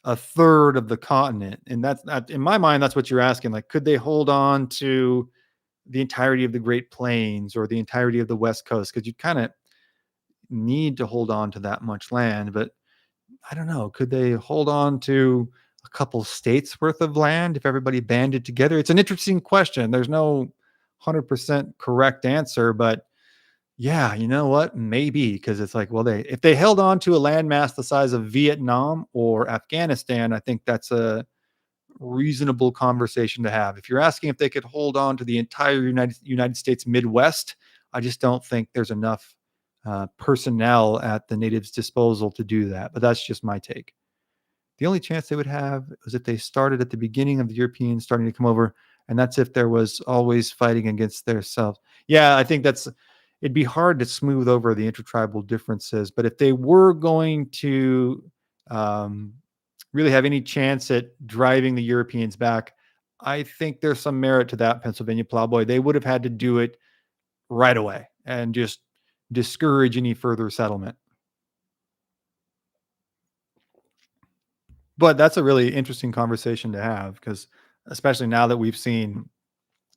a third of the continent. And that's not, in my mind, that's what you're asking. Like, could they hold on to the entirety of the Great Plains or the entirety of the West Coast? Because you kind of need to hold on to that much land. But I don't know. Could they hold on to a couple states worth of land if everybody banded together? It's an interesting question. There's no 100% correct answer, but yeah, you know what? Maybe, because it's like, well, if they held on to a landmass the size of Vietnam or Afghanistan, I think that's a reasonable conversation to have. If you're asking if they could hold on to the entire United States Midwest, I just don't think there's enough personnel at the natives' disposal to do that. But that's just my take. The only chance they would have is if they started at the beginning of the Europeans starting to come over, and that's if there was always fighting against themselves. Yeah, I think it'd be hard to smooth over the intertribal differences, but if they were going to really have any chance at driving the Europeans back, I think there's some merit to that, Pennsylvania Plowboy. They would have had to do it right away and just discourage any further settlement. But that's a really interesting conversation to have because especially now that we've seen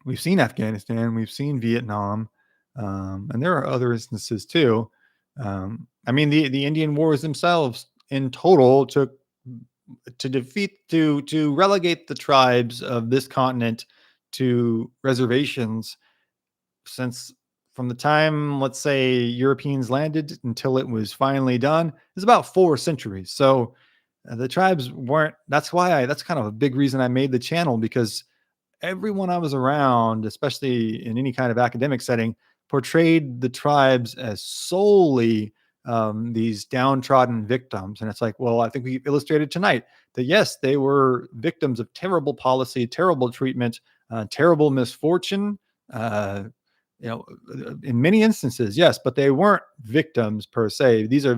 Afghanistan, we've seen Vietnam, and there are other instances too. I mean, the Indian Wars themselves in total took to relegate the tribes of this continent to reservations since from the time, let's say, Europeans landed until it was finally done is about 4 centuries. So the tribes weren't. That's kind of a big reason I made the channel because everyone I was around, especially in any kind of academic setting, portrayed the tribes as solely these downtrodden victims. And it's like, well, I think we illustrated tonight that yes, they were victims of terrible policy, terrible treatment, terrible misfortune. Uh, in many instances, yes, but they weren't victims per se. These are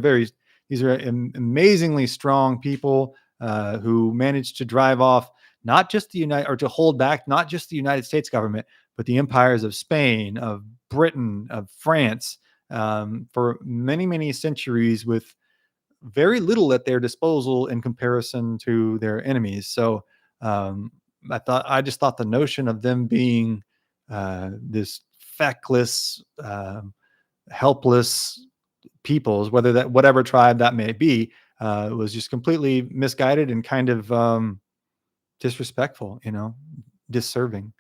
amazingly strong people who managed to drive off not just the United or to hold back not just the United States government, but the empires of Spain, of Britain, of France for many, many centuries with very little at their disposal in comparison to their enemies. So um, I just thought the notion of them being this feckless, helpless peoples, whatever tribe that may be, was just completely misguided and kind of disrespectful, disserving.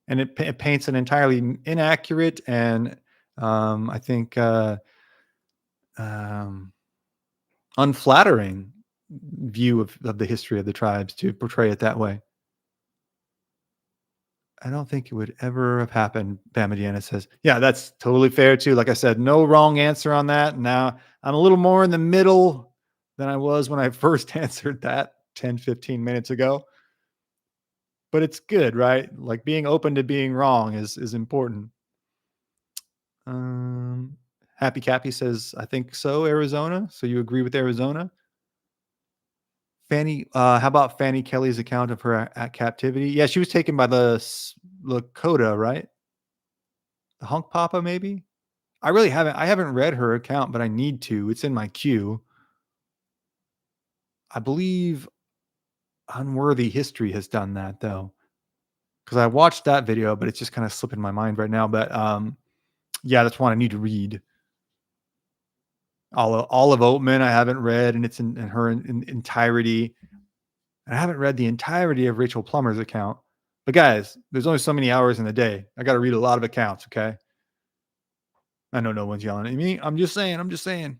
And it paints an entirely inaccurate and I think um, unflattering view of the history of the tribes to portray it that way. I don't think it would ever have happened. Bamadiana says, yeah, that's totally fair too. Like I said, no wrong answer on that. Now I'm a little more in the middle than I was when I first answered that 10, 15 minutes ago. But it's good, right? Like being open to being wrong is important. Um, Happy Cappy says, I think so, Arizona. So you agree with Arizona? Fanny, how about Fanny Kelly's account of her at captivity? Yeah, she was taken by the Lakota, right? The Hunk Papa, maybe. I haven't read her account, but I need to. It's in my queue. I believe Unworthy History has done that though, because I watched that video, but it's just kind of slipping my mind right now. But yeah, that's one I need to read. Olive Oatman, I haven't read, and it's in her entirety. I haven't read the entirety of Rachel Plummer's account. But guys, there's only so many hours in the day. I got to read a lot of accounts, okay? I know no one's yelling at me. I'm just saying.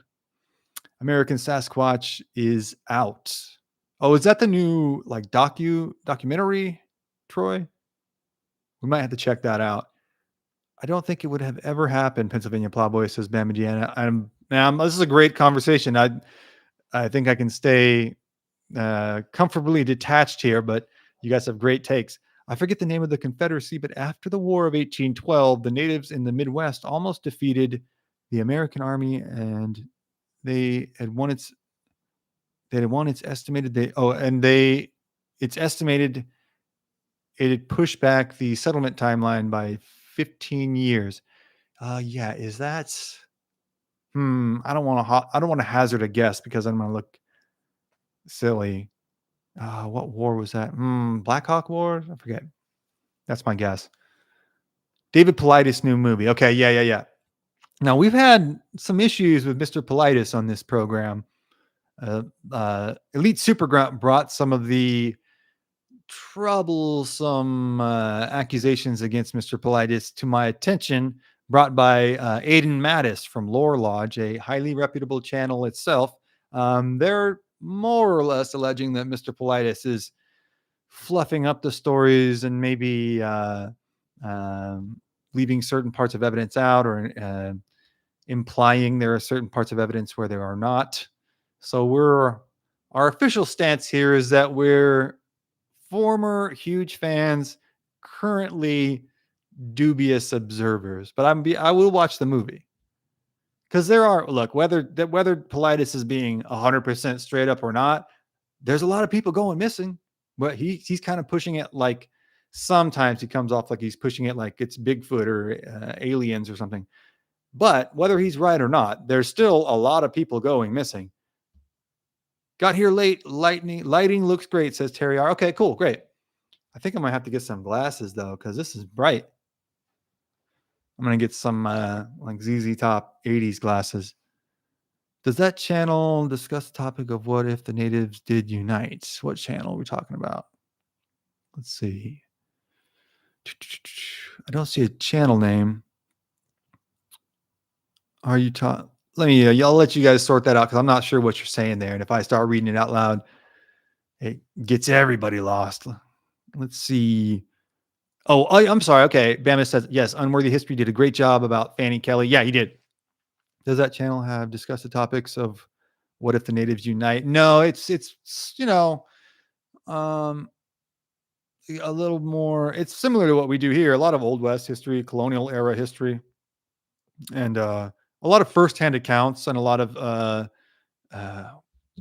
American Sasquatch is out. Oh, is that the new like documentary, Troy? We might have to check that out. I don't think it would have ever happened, Pennsylvania Plowboy, says Bamidiana. This is a great conversation. I think I can stay comfortably detached here, but you guys have great takes. I forget the name of the Confederacy, but after the War of 1812, the natives in the Midwest almost defeated the American army, and they had won its estimated it's estimated it had pushed back the settlement timeline by 15 years. Yeah, is that I don't want to hazard a guess because I'm going to look silly. What war was that? Black Hawk War? I forget. That's my guess. David Paulides' new movie. Okay, yeah. Now we've had some issues with Mr. Paulides on this program. Elite Super Grunt brought some of the troublesome accusations against Mr. Paulides to my attention, brought by Aiden Mattis from Lore Lodge, a highly reputable channel itself. They're more or less alleging that Mr. Paulides is fluffing up the stories and maybe leaving certain parts of evidence out or implying there are certain parts of evidence where there are not. So our official stance here is that we're former huge fans, currently dubious observers. But I will watch the movie because whether Paulides is being 100% straight up or not, there's a lot of people going missing. But he's kind of pushing it like sometimes he comes off like he's pushing it like it's Bigfoot or aliens or something. But whether he's right or not, there's still a lot of people going missing. Got here late. Lighting looks great, says Terry R. Okay, cool, great. I think I might have to get some glasses though, because this is bright. I'm gonna get some like ZZ Top 80s glasses. Does that channel discuss the topic of what if the natives did unite? What channel are we talking about? Let's see. I don't see a channel name. Are you talking? Let me. I'll let you guys sort that out because I'm not sure what you're saying there. And if I start reading it out loud, it gets everybody lost. Let's see. Oh, I'm sorry. Okay, Bama says yes. Unworthy History did a great job about Fannie Kelly. Yeah, he did. Does that channel have discussed the topics of what if the natives unite? No, it's um a little more. It's similar to what we do here. A lot of Old West history, colonial era history, and a lot of firsthand accounts and a lot of uh,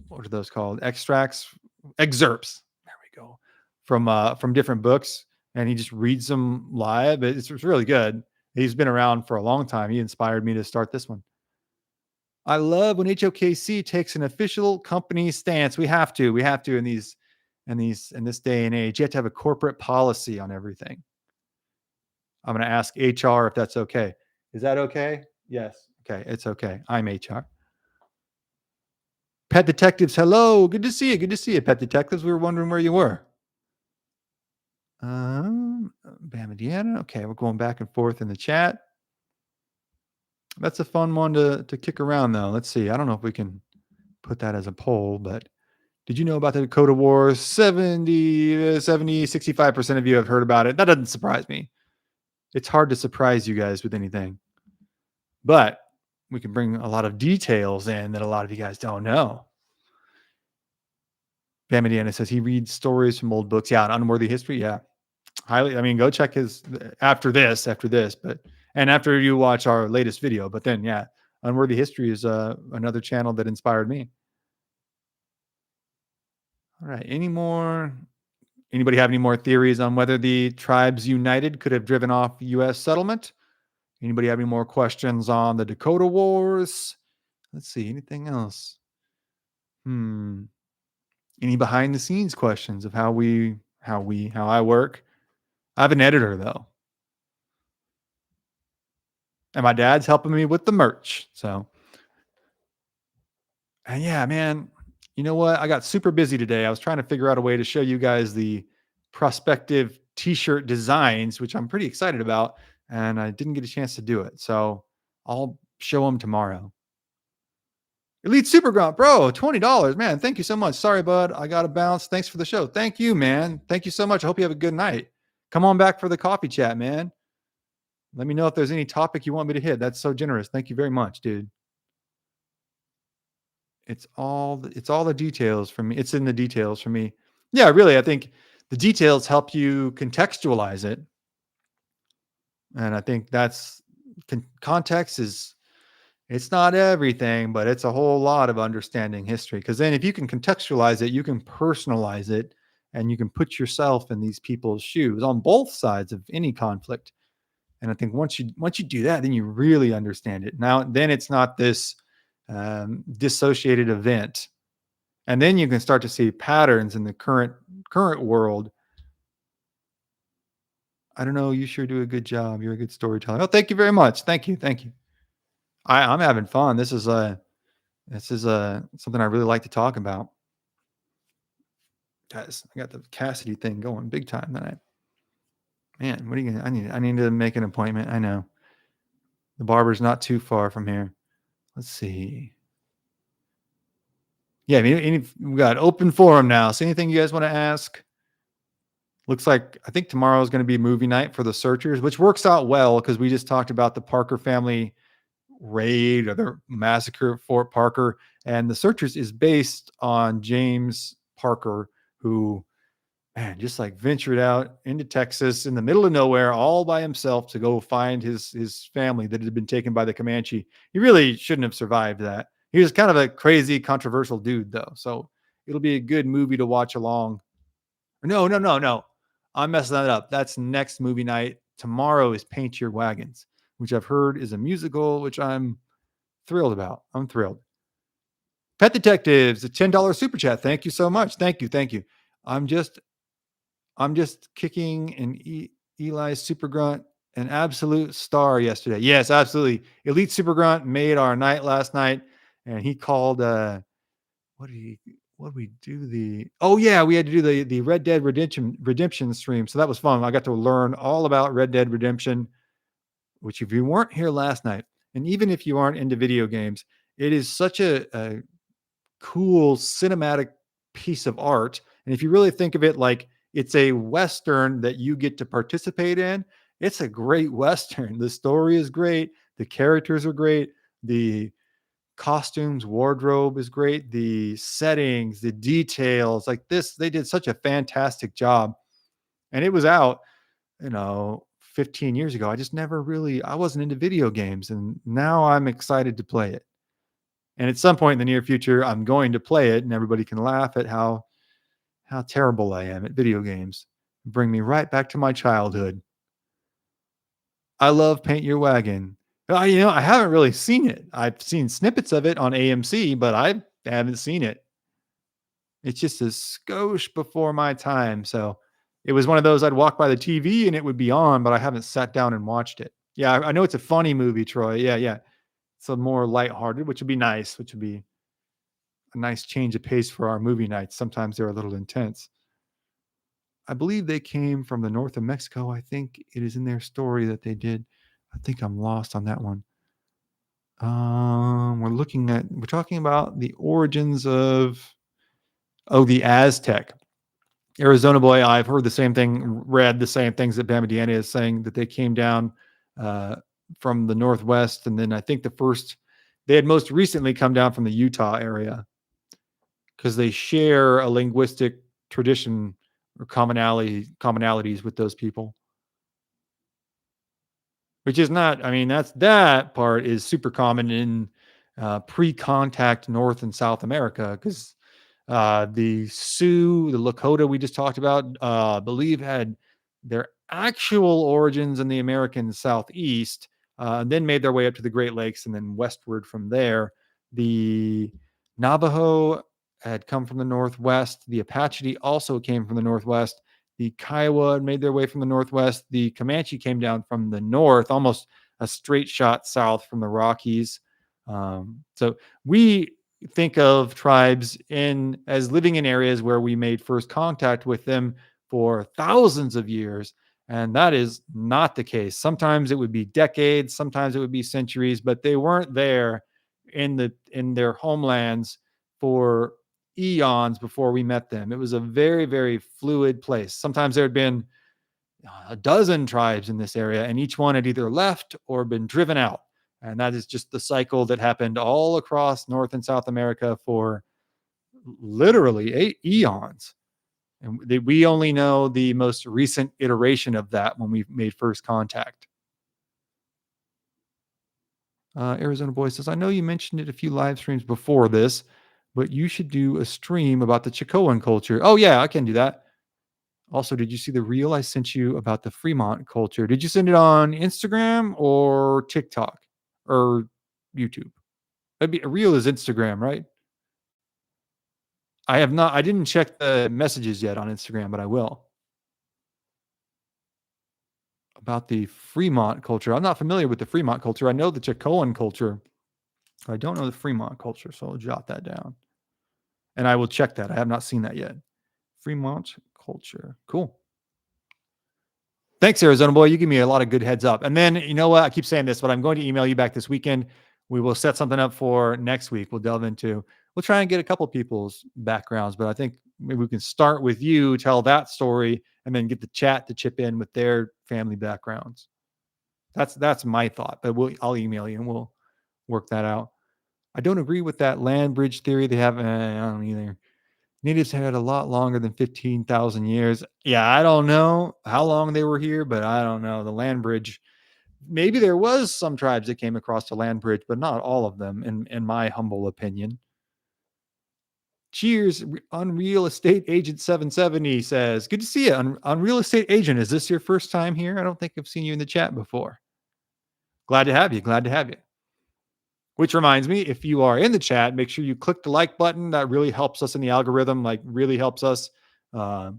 what are those called? Excerpts. There we go. From different books, and he just reads them live. It's really good. He's been around for a long time. He inspired me to start this one. I love when HOKC takes an official company stance. We have to. We have to in this day and age. You have to have a corporate policy on everything. I'm going to ask HR if that's okay. Is that okay? Yes. Okay, it's okay. I'm HR. Pet detectives, hello. Good to see you. Good to see you, pet detectives. We were wondering where you were. Bam, Indiana. Okay, we're going back and forth in the chat. That's a fun one to kick around, though. Let's see. I don't know if we can put that as a poll, but did you know about the Dakota Wars? 65% of you have heard about it. That doesn't surprise me. It's hard to surprise you guys with anything, but we can bring a lot of details in that a lot of you guys don't know. Bam Indiana says he reads stories from old books. Yeah, on Unworthy History. Yeah, highly. I mean, go check his after this, but and after you watch our latest video. But then, yeah, Unworthy History is another channel that inspired me. All right. Anybody have any more theories on whether the tribes united could have driven off U.S. settlement? Anybody have any more questions on the Dakota Wars? Let's see. Anything else? Any behind the scenes questions of how I work? I have an editor though. And my dad's helping me with the merch. So, and yeah, man, you know what? I got super busy today. I was trying to figure out a way to show you guys the prospective t-shirt designs, which I'm pretty excited about. And I didn't get a chance to do it. So I'll show them tomorrow. Elite Super Grunt, bro, $20. Man, thank you so much. Sorry, bud. I got to bounce. Thanks for the show. Thank you, man. Thank you so much. I hope you have a good night. Come on back for the coffee chat, man. Let me know if there's any topic you want me to hit. That's so generous. Thank you very much, dude. It's all the details for me. It's in the details for me. Yeah, really. I think the details help you contextualize it. And I think that's context is, it's not everything, but it's a whole lot of understanding history. Because then if you can contextualize it, you can personalize it and you can put yourself in these people's shoes on both sides of any conflict. And I think once you do that, then you really understand it. Now, then it's not this dissociated event. And then you can start to see patterns in the current world. I don't know. You sure do a good job. You're a good storyteller. Oh, thank you very much. Thank you. I'm having fun. This is something I really like to talk about. Guys, I got the Cassidy thing going big time tonight. Man, what are you gonna? I need to make an appointment. I know. The barber's not too far from here. Let's see. Yeah, we got open forum now. So anything you guys want to ask? Looks like I think tomorrow is going to be movie night for the Searchers, which works out well because we just talked about the Parker family raid or the massacre at Fort Parker, and the Searchers is based on James Parker, who, man, just like ventured out into Texas in the middle of nowhere all by himself to go find his family that had been taken by the Comanche. He really shouldn't have survived that. He was kind of a crazy, controversial dude, though. So it'll be a good movie to watch along. No. I'm messing that up. That's next movie night. Tomorrow is Paint Your Wagons, which I've heard is a musical, which I'm thrilled about. I'm thrilled. Pet Detectives, a $10 super chat. Thank you so much. Thank you. Thank you. I'm just I'm just kicking an Eli Super Grunt, an absolute star yesterday. Yes, absolutely. Elite Super Grunt made our night last night, and he called. What did he? What did we do? Oh yeah, we had to do the Red Dead Redemption stream. So that was fun. I got to learn all about Red Dead Redemption, which if you weren't here last night, and even if you aren't into video games, it is such a cool cinematic piece of art. And if you really think of it like it's a Western that you get to participate in, it's a great Western. The story is great. The characters are great. The costumes, wardrobe is great. The settings, the details, like this, they did such a fantastic job. And it was out, 15 years ago. I just never really, I wasn't into video games. And now I'm excited to play it. And at some point in the near future, I'm going to play it, and everybody can laugh at how terrible I am at video games. Bring me right back to my childhood. I love Paint Your Wagon. I haven't really seen it. I've seen snippets of it on AMC, but I haven't seen it. It's just a skosh before my time. So it was one of those I'd walk by the TV and it would be on, but I haven't sat down and watched it. Yeah, I know it's a funny movie, Troy. Yeah, yeah. It's a more lighthearted, which would be nice, which would be a nice change of pace for our movie nights. Sometimes they're a little intense. I believe they came from the north of Mexico. I think it is in their story that they did. I think I'm lost on that one. We're talking about the origins of, the Aztec. Arizona boy, I've heard the same thing, read the same things that Bama Deanna is saying, that they came down uh, from the Northwest. And then I think they had most recently come down from the Utah area, because they share a linguistic tradition or commonalities with those people, which is not, I mean, that part is super common in pre-contact North and South America, because the Sioux, the Lakota we just talked about, I believe had their actual origins in the American Southeast, and then made their way up to the Great Lakes and then westward from there. The Navajo had come from the Northwest. The Apache also came from the Northwest. The Kiowa had made their way from the Northwest. The Comanche came down from the North, almost a straight shot south from the Rockies. So we think of tribes as living in areas where we made first contact with them for thousands of years, and that is not the case. Sometimes it would be decades, sometimes it would be centuries, but they weren't there in their homelands for eons before we met them. It was a very, very fluid place. Sometimes there had been a dozen tribes in this area, and each one had either left or been driven out. And that is just the cycle that happened all across North and South America for literally eons. And we only know the most recent iteration of that when we made first contact. Arizona Boy says, I know you mentioned it a few live streams before this, but you should do a stream about the Chicoan culture. Oh, yeah, I can do that. Also, did you see the reel I sent you about the Fremont culture? Did you send it on Instagram or TikTok or YouTube? A reel is Instagram, right? I didn't check the messages yet on Instagram, but I will. About the Fremont culture. I'm not familiar with the Fremont culture. I know the Chicoan culture. I don't know the Fremont culture, so I'll jot that down. And I will check that. I have not seen that yet. Fremont culture. Cool. Thanks, Arizona boy. You give me a lot of good heads up. And then, you know what? I keep saying this, but I'm going to email you back this weekend. We will set something up for next week. We'll try and get a couple people's backgrounds, but I think maybe we can start with you, tell that story, and then get the chat to chip in with their family backgrounds. That's my thought, but I'll email you and we'll work that out. I don't agree with that land bridge theory. I don't either. Natives had a lot longer than 15,000 years. Yeah, I don't know how long they were here, but I don't know. The land bridge, maybe there was some tribes that came across the land bridge, but not all of them, in my humble opinion. Cheers, Unreal Estate Agent 770 says, good to see you. Unreal Estate Agent, is this your first time here? I don't think I've seen you in the chat before. Glad to have you. Which reminds me, if you are in the chat, make sure you click the like button. That really helps us in the algorithm, like really helps us. Uh,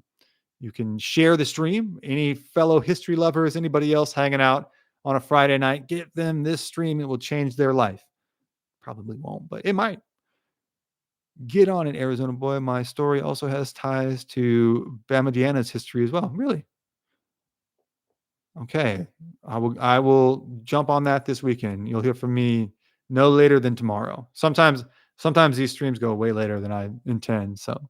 you can share the stream. Any fellow history lovers, anybody else hanging out on a Friday night, get them this stream. It will change their life. Probably won't, but it might. Get on it, Arizona boy. My story also has ties to Bama Deanna's history as well. Really? Okay. I will jump on that this weekend. You'll hear from me no later than tomorrow. Sometimes these streams go way later than I intend. So,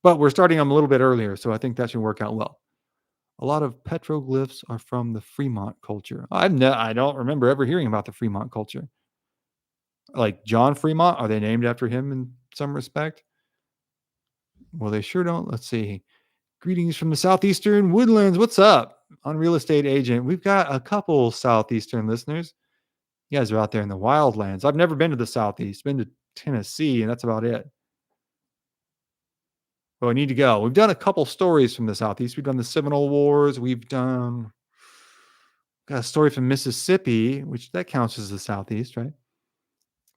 but we're starting them a little bit earlier, so I think that should work out well. A lot of petroglyphs are from the Fremont culture. I don't remember ever hearing about the Fremont culture. Like John Fremont, are they named after him in some respect? Well, they sure don't. Let's see. Greetings from the Southeastern Woodlands. What's up? On Real Estate Agent. We've got a couple Southeastern listeners. You guys are out there in the wildlands. I've never been to the Southeast, been to Tennessee, and that's about it. But I need to go. We've done a couple stories from the Southeast. We've done the Seminole Wars. We've got a story from Mississippi, which that counts as the Southeast, right?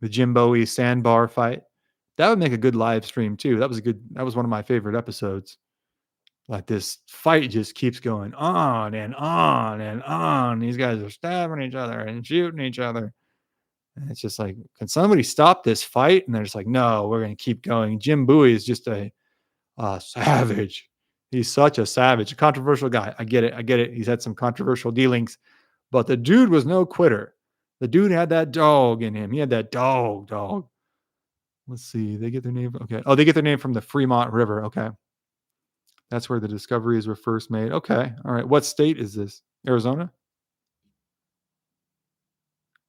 The Jim Bowie sandbar fight. That would make a good live stream too. That was one of my favorite episodes. Like this fight just keeps going on and on and on. These guys are stabbing each other and shooting each other. And it's just like, can somebody stop this fight? And they're just like, no, we're going to keep going. Jim Bowie is just a savage. He's such a savage, a controversial guy. I get it. He's had some controversial dealings, but the dude was no quitter. The dude had that dog in him. He had that dog. Let's see. They get their name. Okay. Oh, they get their name from the Fremont River. Okay. That's where the discoveries were first made. Okay. All right. What state is this? Arizona?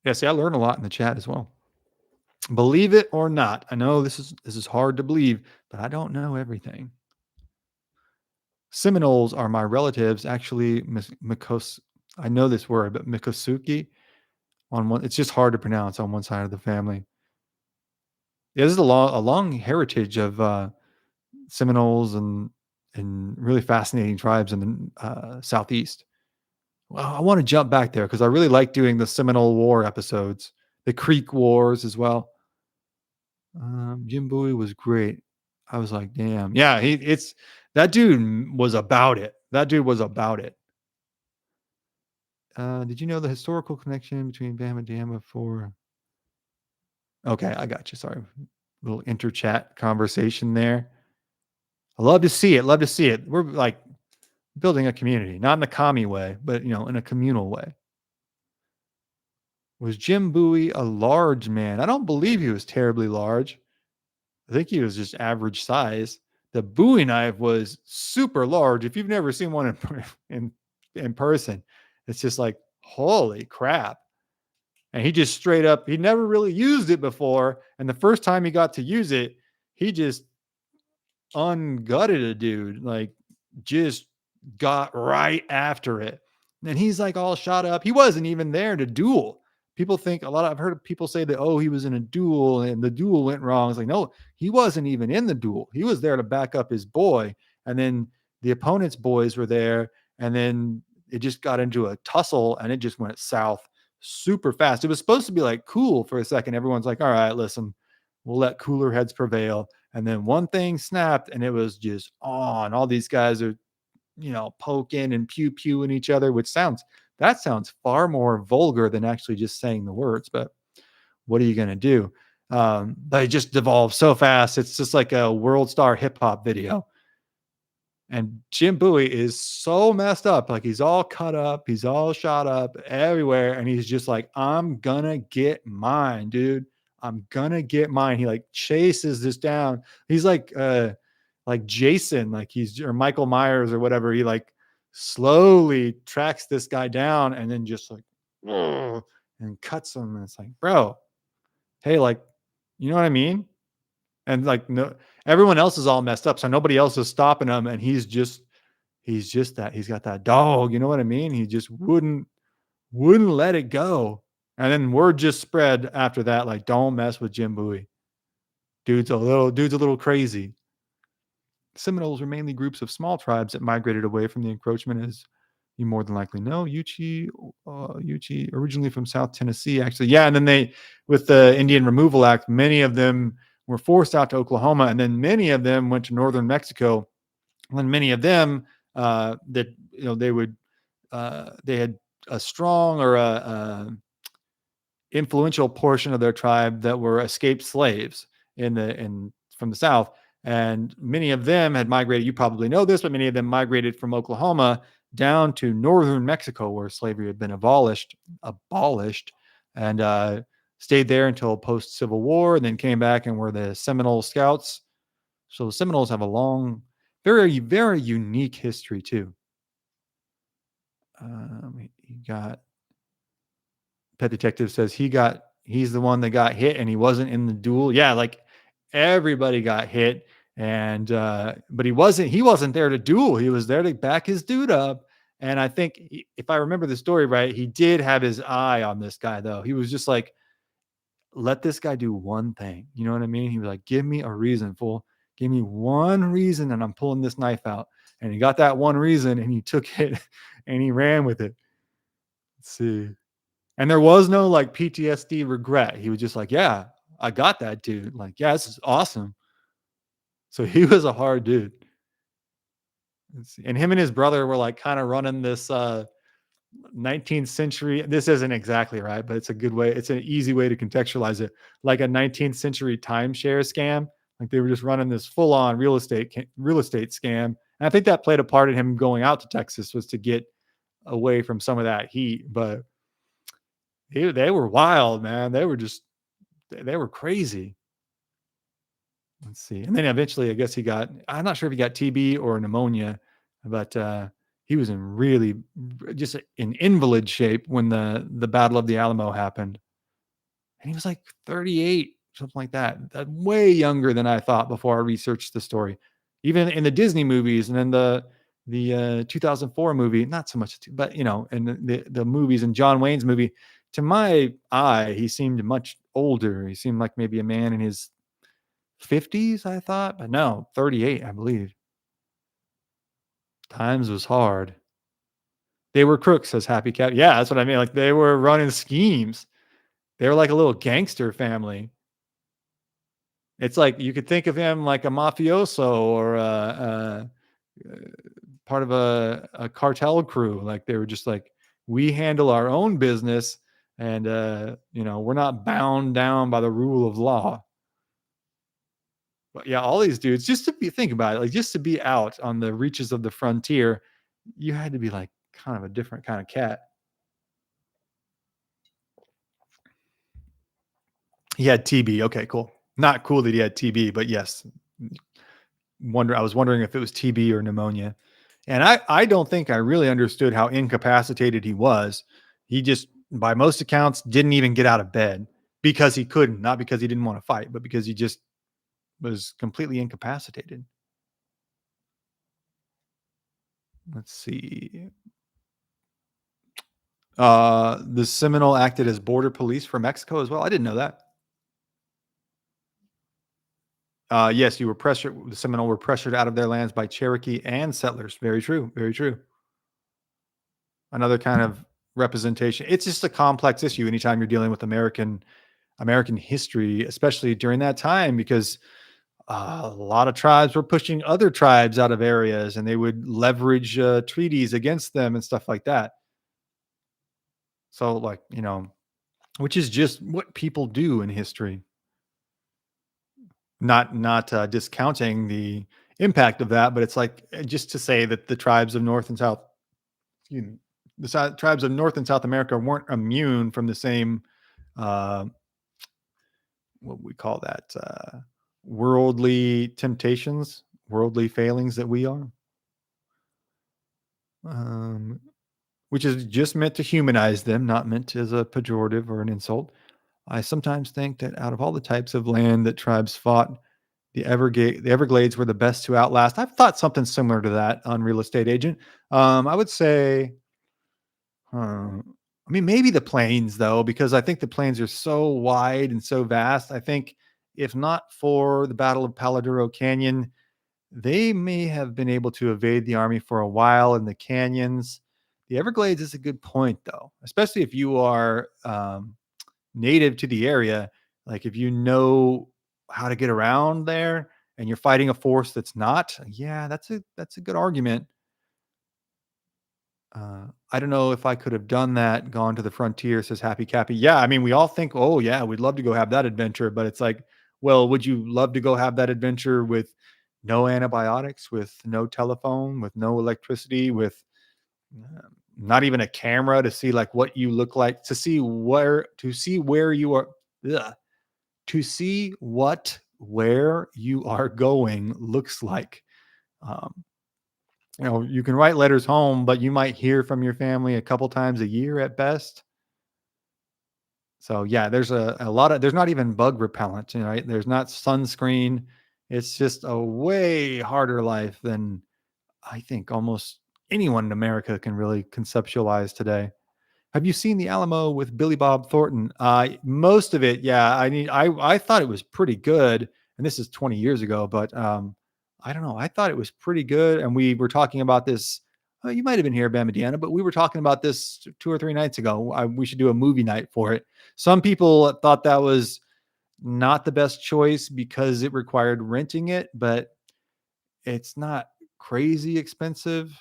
Yeah, see, I learn a lot in the chat as well. Believe it or not. I know this is hard to believe, but I don't know everything. Seminoles are my relatives. Actually, Mikos. I know this word, but Mikosuki on one. It's just hard to pronounce on one side of the family. Yeah, this is a long heritage of Seminoles and really fascinating tribes in the Southeast. Well, I want to jump back there because I really like doing the Seminole War episodes, the Creek Wars as well. Jim Bowie was great. I was like, damn, yeah, that dude was about it. That dude was about it. Did you know the historical connection between Bama and Dama for? Okay, I got you. Sorry, little interchat conversation there. I love to see it. Love to see it. We're like building a community, not in a commie way, but in a communal way. Was Jim Bowie a large man? I don't believe he was terribly large. I think he was just average size. The Bowie knife was super large. If you've never seen one in person, it's just like, holy crap. And he just straight up, he never really used it before. And the first time he got to use it, he just ungutted a dude, like just got right after it. And he's like all shot up. He wasn't even there to duel. People think I've heard people say that, oh, he was in a duel and the duel went wrong. It's like, no, he wasn't even in the duel. He was there to back up his boy. And then the opponent's boys were there. And then it just got into a tussle and it just went south super fast. It was supposed to be like cool for a second. Everyone's like, all right, listen, we'll let cooler heads prevail. And then one thing snapped and it was just on. All these guys are, poking and pew-pewing each other, which sounds far more vulgar than actually just saying the words. But what are you going to do? They just devolve so fast. It's just like a world star hip hop video. And Jim Bowie is so messed up. Like he's all cut up. He's all shot up everywhere. And he's just like, I'm going to get mine, dude. I'm going to get mine. He like chases this down. He's like Jason, like or Michael Myers or whatever. He like slowly tracks this guy down and then just like, and cuts him. And it's like, bro, hey, like, you know what I mean? And like, no, everyone else is all messed up. So nobody else is stopping him. And he's just that he's got that dog. You know what I mean? He just wouldn't let it go. And then word just spread after that, like, don't mess with Jim Bowie. Dude's a little crazy. Seminoles were mainly groups of small tribes that migrated away from the encroachment as You more than likely know Yuchi originally from South Tennessee, actually. Yeah, and then with the Indian Removal Act, many of them were forced out to Oklahoma, and then many of them went to northern Mexico. And many of them that they had a strong or a influential portion of their tribe that were escaped slaves in from the South, and many of them had migrated. You probably know this, but many of them migrated from Oklahoma down to northern Mexico, where slavery had been abolished, and stayed there until post Civil War, and then came back and were the Seminole Scouts. So the Seminoles have a long, very very unique history too. You got Pet Detective says he's the one that got hit and he wasn't in the duel. Yeah, like everybody got hit, and but he wasn't there to duel. He was there to back his dude up. And I think if I remember the story right, he did have his eye on this guy though. He was just like, let this guy do one thing. You know what I mean? He was like, give me a reason, fool. Give me one reason and I'm pulling this knife out. And he got that one reason and he took it and he ran with it. Let's see. And there was no like PTSD regret. He was just like, yeah, I got that dude. Like, yeah, this is awesome. So he was a hard dude. Let's see. And him and his brother were like kind of running this 19th century. This isn't exactly right, but it's a good way. It's an easy way to contextualize it. Like a 19th century timeshare scam. Like they were just running this full on real estate scam. And I think that played a part in him going out to Texas, was to get away from some of that heat. But they were wild, man. They were crazy. Let's see. And then eventually, I guess I'm not sure if he got TB or pneumonia, but he was in really just in invalid shape when the Battle of the Alamo happened. And he was like 38, something like that. Way younger than I thought before I researched the story. Even in the Disney movies and then the 2004 movie, not so much, but and the movies and John Wayne's movie, to my eye, he seemed much older. He seemed like maybe a man in his 50s, I thought, but no, 38, I believe. Times was hard. They were crooks, says Happy Cat. Yeah, that's what I mean. Like they were running schemes. They were like a little gangster family. It's like you could think of him like a mafioso or part of a cartel crew. Like they were just like, we handle our own business, and we're not bound down by the rule of law. But yeah, all these dudes, just to think about it, like just to be out on the reaches of the frontier, you had to be like kind of a different kind of cat. He had TB. Okay, cool. Not cool that he had TB, but yes. I was wondering if it was TB or pneumonia. And I don't think I really understood how incapacitated he was. He just, by most accounts, didn't even get out of bed because he couldn't, not because he didn't want to fight, but because he just was completely incapacitated. Let's see. The Seminole acted as border police for Mexico as well. I didn't know that. Yes, you were pressured. The Seminole were pressured out of their lands by Cherokee and settlers. Very true. Very true. Another kind of representation. It's just a complex issue anytime you're dealing with American history, especially during that time, because a lot of tribes were pushing other tribes out of areas, and they would leverage treaties against them and stuff like that. So, like which is just what people do in history. Not discounting the impact of that, but it's like just to say that the tribes of North and South, tribes of North and South America weren't immune from the same, uh, what we call that, worldly temptations, worldly failings that we are, which is just meant to humanize them, not meant as a pejorative or an insult. I sometimes think that out of all the types of land that tribes fought, the Everglades were the best to outlast. I've thought something similar to that on Real Estate Agent. I would say, I mean, maybe the plains though, because I think the plains are so wide and so vast. I think if not for the Battle of Paladuro Canyon, they may have been able to evade the army for a while in the canyons. The Everglades is a good point, though, especially if you are native to the area. Like if you know how to get around there and you're fighting a force that's not, yeah, that's a good argument. I don't know if I could have done that, gone to the frontier, says Happy Cappy. Yeah, I mean, we all think, oh, yeah, we'd love to go have that adventure. But it's like, well, would you love to go have that adventure with no antibiotics, with no telephone, with no electricity, with not even a camera to see like what you look like, to see where you are, ugh, to see what where you are going looks like? Um, you can write letters home, but you might hear from your family a couple times a year at best. So yeah, there's a lot of there's not even bug repellent, right? There's not sunscreen. It's just a way harder life than I think almost anyone in America can really conceptualize today. Have you seen The Alamo with Billy Bob Thornton? Most of it, yeah. I thought it was pretty good, and this is 20 years ago, but I don't know. I thought it was pretty good, and we were talking about this. You might have been here, Bam Deanna, but we were talking about this 2 or 3 nights ago. We should do a movie night for it. Some people thought that was not the best choice because it required renting it, but it's not crazy expensive.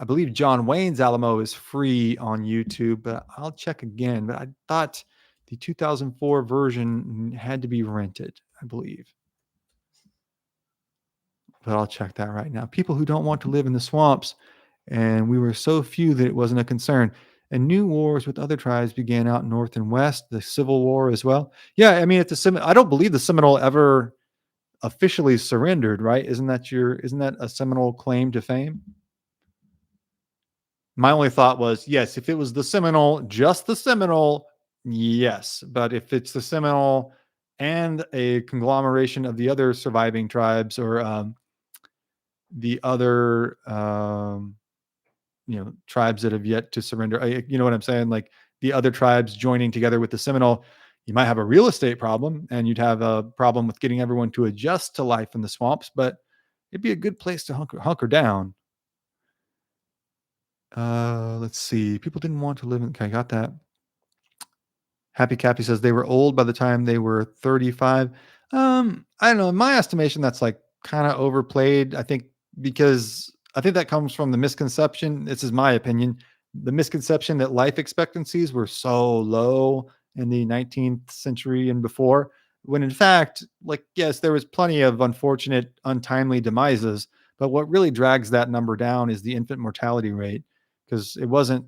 I believe John Wayne's Alamo is free on YouTube, but I'll check again. But I thought the 2004 version had to be rented, I believe. But I'll check that right now. People who don't want to live in the swamps, and we were so few that it wasn't a concern. And new wars with other tribes began out north and west, the Civil War as well. Yeah, I mean, I don't believe the Seminole ever officially surrendered, right? Isn't that a Seminole claim to fame? My only thought was, yes, if it was the Seminole, just the Seminole, yes. But if it's the Seminole and a conglomeration of the other surviving tribes or the other, tribes that have yet to surrender, you know what I'm saying? Like the other tribes joining together with the Seminole, you might have a real estate problem and you'd have a problem with getting everyone to adjust to life in the swamps, but it'd be a good place to hunker down. Let's see. People didn't want to live in. Okay, got that. Happy Cappy says they were old by the time they were 35. I don't know. In my estimation, that's like kind of overplayed. I think that comes from the misconception. This is my opinion. The misconception that life expectancies were so low in the 19th century and before, when in fact, like, yes, there was plenty of unfortunate, untimely demises. But what really drags that number down is the infant mortality rate, because it wasn't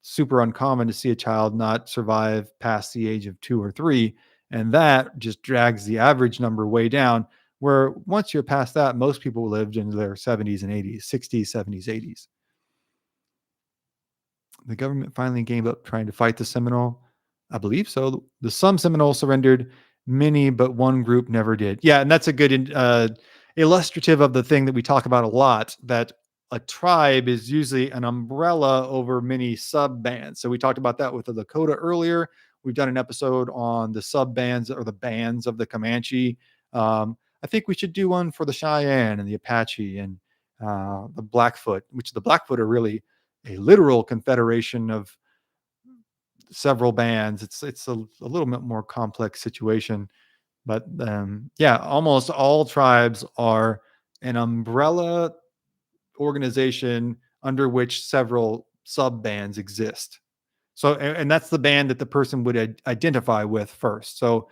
super uncommon to see a child not survive past the age of 2 or 3. And that just drags the average number way down. Where once you're past that, most people lived into their 70s and 80s, 60s, 70s, 80s. The government finally gave up trying to fight the Seminole. I believe so. Some Seminoles surrendered, many, but one group never did. Yeah, and that's a good illustrative of the thing that we talk about a lot, that a tribe is usually an umbrella over many sub bands. So we talked about that with the Dakota earlier. We've done an episode on the sub bands or the bands of the Comanche. I think we should do one for the Cheyenne and the Apache and the Blackfoot, which the Blackfoot are really a literal confederation of several bands. It's a little bit more complex situation, but yeah, almost all tribes are an umbrella organization under which several sub bands exist. So, and that's the band that the person would identify with first. So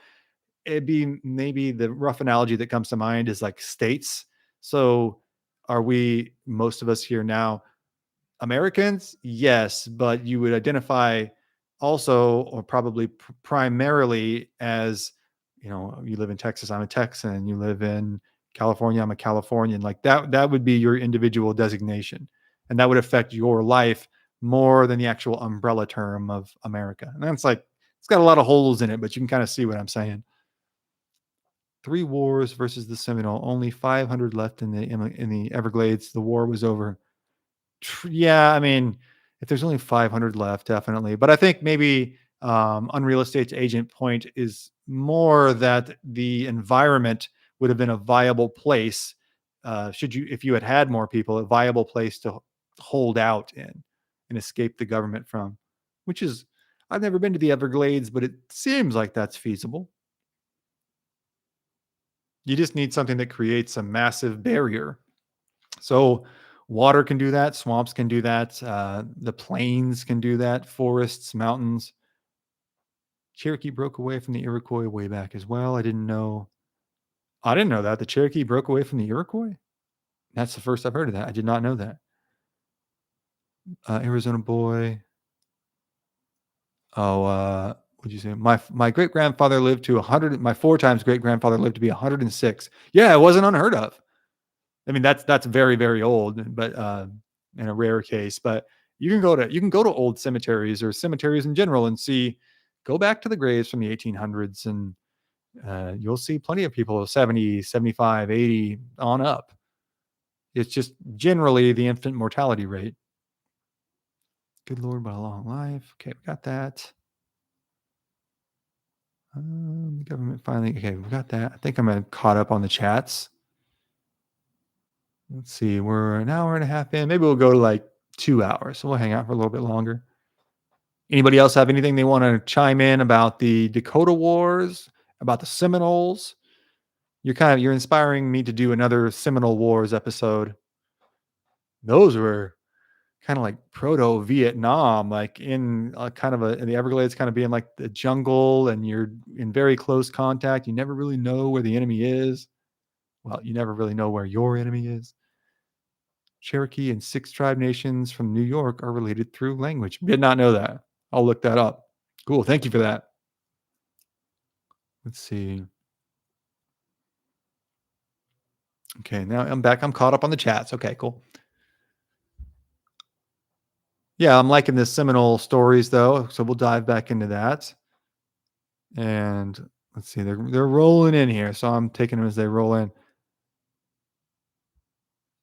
it'd be maybe the rough analogy that comes to mind is like states. So are we, most of us here now, Americans? Yes, but you would identify also, or probably primarily as, you live in Texas, I'm a Texan. You live in California, I'm a Californian. Like that would be your individual designation. And that would affect your life more than the actual umbrella term of America. And that's like, it's got a lot of holes in it, but you can kind of see what I'm saying. 3 wars versus the Seminole, only 500 left in the Everglades. The war was over. Yeah, I mean, if there's only 500 left, definitely. But I think maybe Unreal Estate's agent point is more that the environment would have been a viable place, if you had more people, a viable place to hold out in. and escape the government from, which is, I've never been to the Everglades, but it seems like that's feasible. You just need something that creates a massive barrier. So water can do that, swamps can do that, the plains can do that, forests, mountains. Cherokee broke away from the Iroquois way back as well. I didn't know. I didn't know that the Cherokee broke away from the Iroquois. That's the first I've heard of that. I did not know that. Arizona boy. Oh, what'd you say? My great grandfather lived to 100. My 4 times great grandfather lived to be 106. Yeah, it wasn't unheard of. I mean, that's very, very old, but in a rare case. But you can go to old cemeteries or cemeteries in general and see, go back to the graves from the 1800s, and you'll see plenty of people 70, 75, 80 on up. It's just generally the infant mortality rate. Good Lord, by a long life. Okay, we got that. The government finally. Okay, we got that. I think I'm caught up on the chats. Let's see. We're an hour and a half in. Maybe we'll go to like 2 hours. So we'll hang out for a little bit longer. Anybody else have anything they want to chime in about the Dakota Wars, about the Seminoles? You're inspiring me to do another Seminole Wars episode. Those were kind of like proto Vietnam, like in in the Everglades, kind of being like the jungle, and you're in very close contact. You never really know where the enemy is. Well, you never really know where your enemy is. Cherokee and 6 tribe nations from New York are related through language. Did not know that. I'll look that up. Cool. Thank you for that. Let's see. Okay, now I'm back. I'm caught up on the chats. Okay, cool. Yeah, I'm liking the Seminole stories though, so we'll dive back into that. And let's see, they're rolling in here, so I'm taking them as they roll in.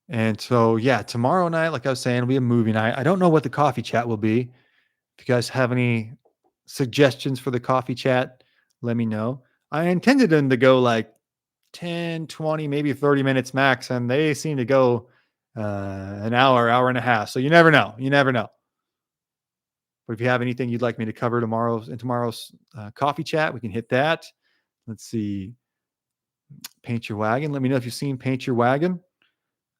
And so, yeah, tomorrow night, like I was saying, it'll be a movie night. I don't know what the coffee chat will be. If you guys have any suggestions for the coffee chat, let me know. I intended them to go like 10, 20, maybe 30 minutes max, and they seem to go an hour and a half. So you never know. You never know. But if you have anything you'd like me to cover tomorrow's coffee chat, we can hit that. Let's see. Paint Your Wagon. Let me know if you've seen Paint Your Wagon.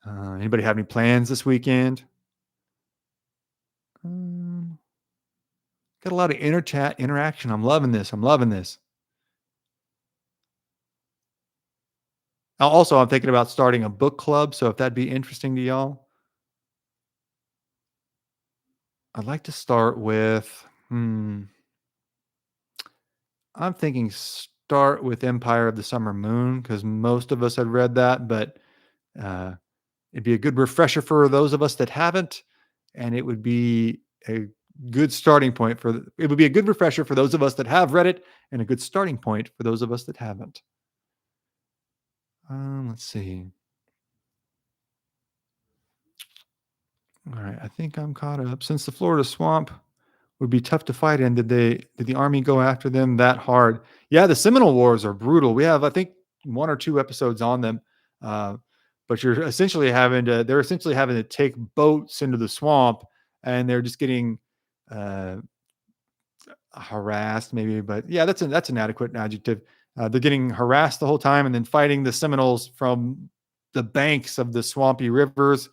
Anybody have any plans this weekend? Got a lot of chat interaction. I'm loving this. I'm loving this. Also, I'm thinking about starting a book club. So if that'd be interesting to y'all, I'd like to start with, I'm thinking start with Empire of the Summer Moon, because most of us had read that, but it'd be a good refresher for those of us that haven't, and it would be a good starting point it would be a good refresher for those of us that have read it, and a good starting point for those of us that haven't. Let's see. All right, I think I'm caught up. Since the Florida swamp would be tough to fight in, did the Army go after them that hard? Yeah, the Seminole Wars are brutal. We have, I think, 1 or 2 episodes on them. But they're essentially having to take boats into the swamp, and they're just getting harassed, maybe. But yeah, that's an adequate adjective. They're getting harassed the whole time, and then fighting the Seminoles from the banks of the swampy rivers.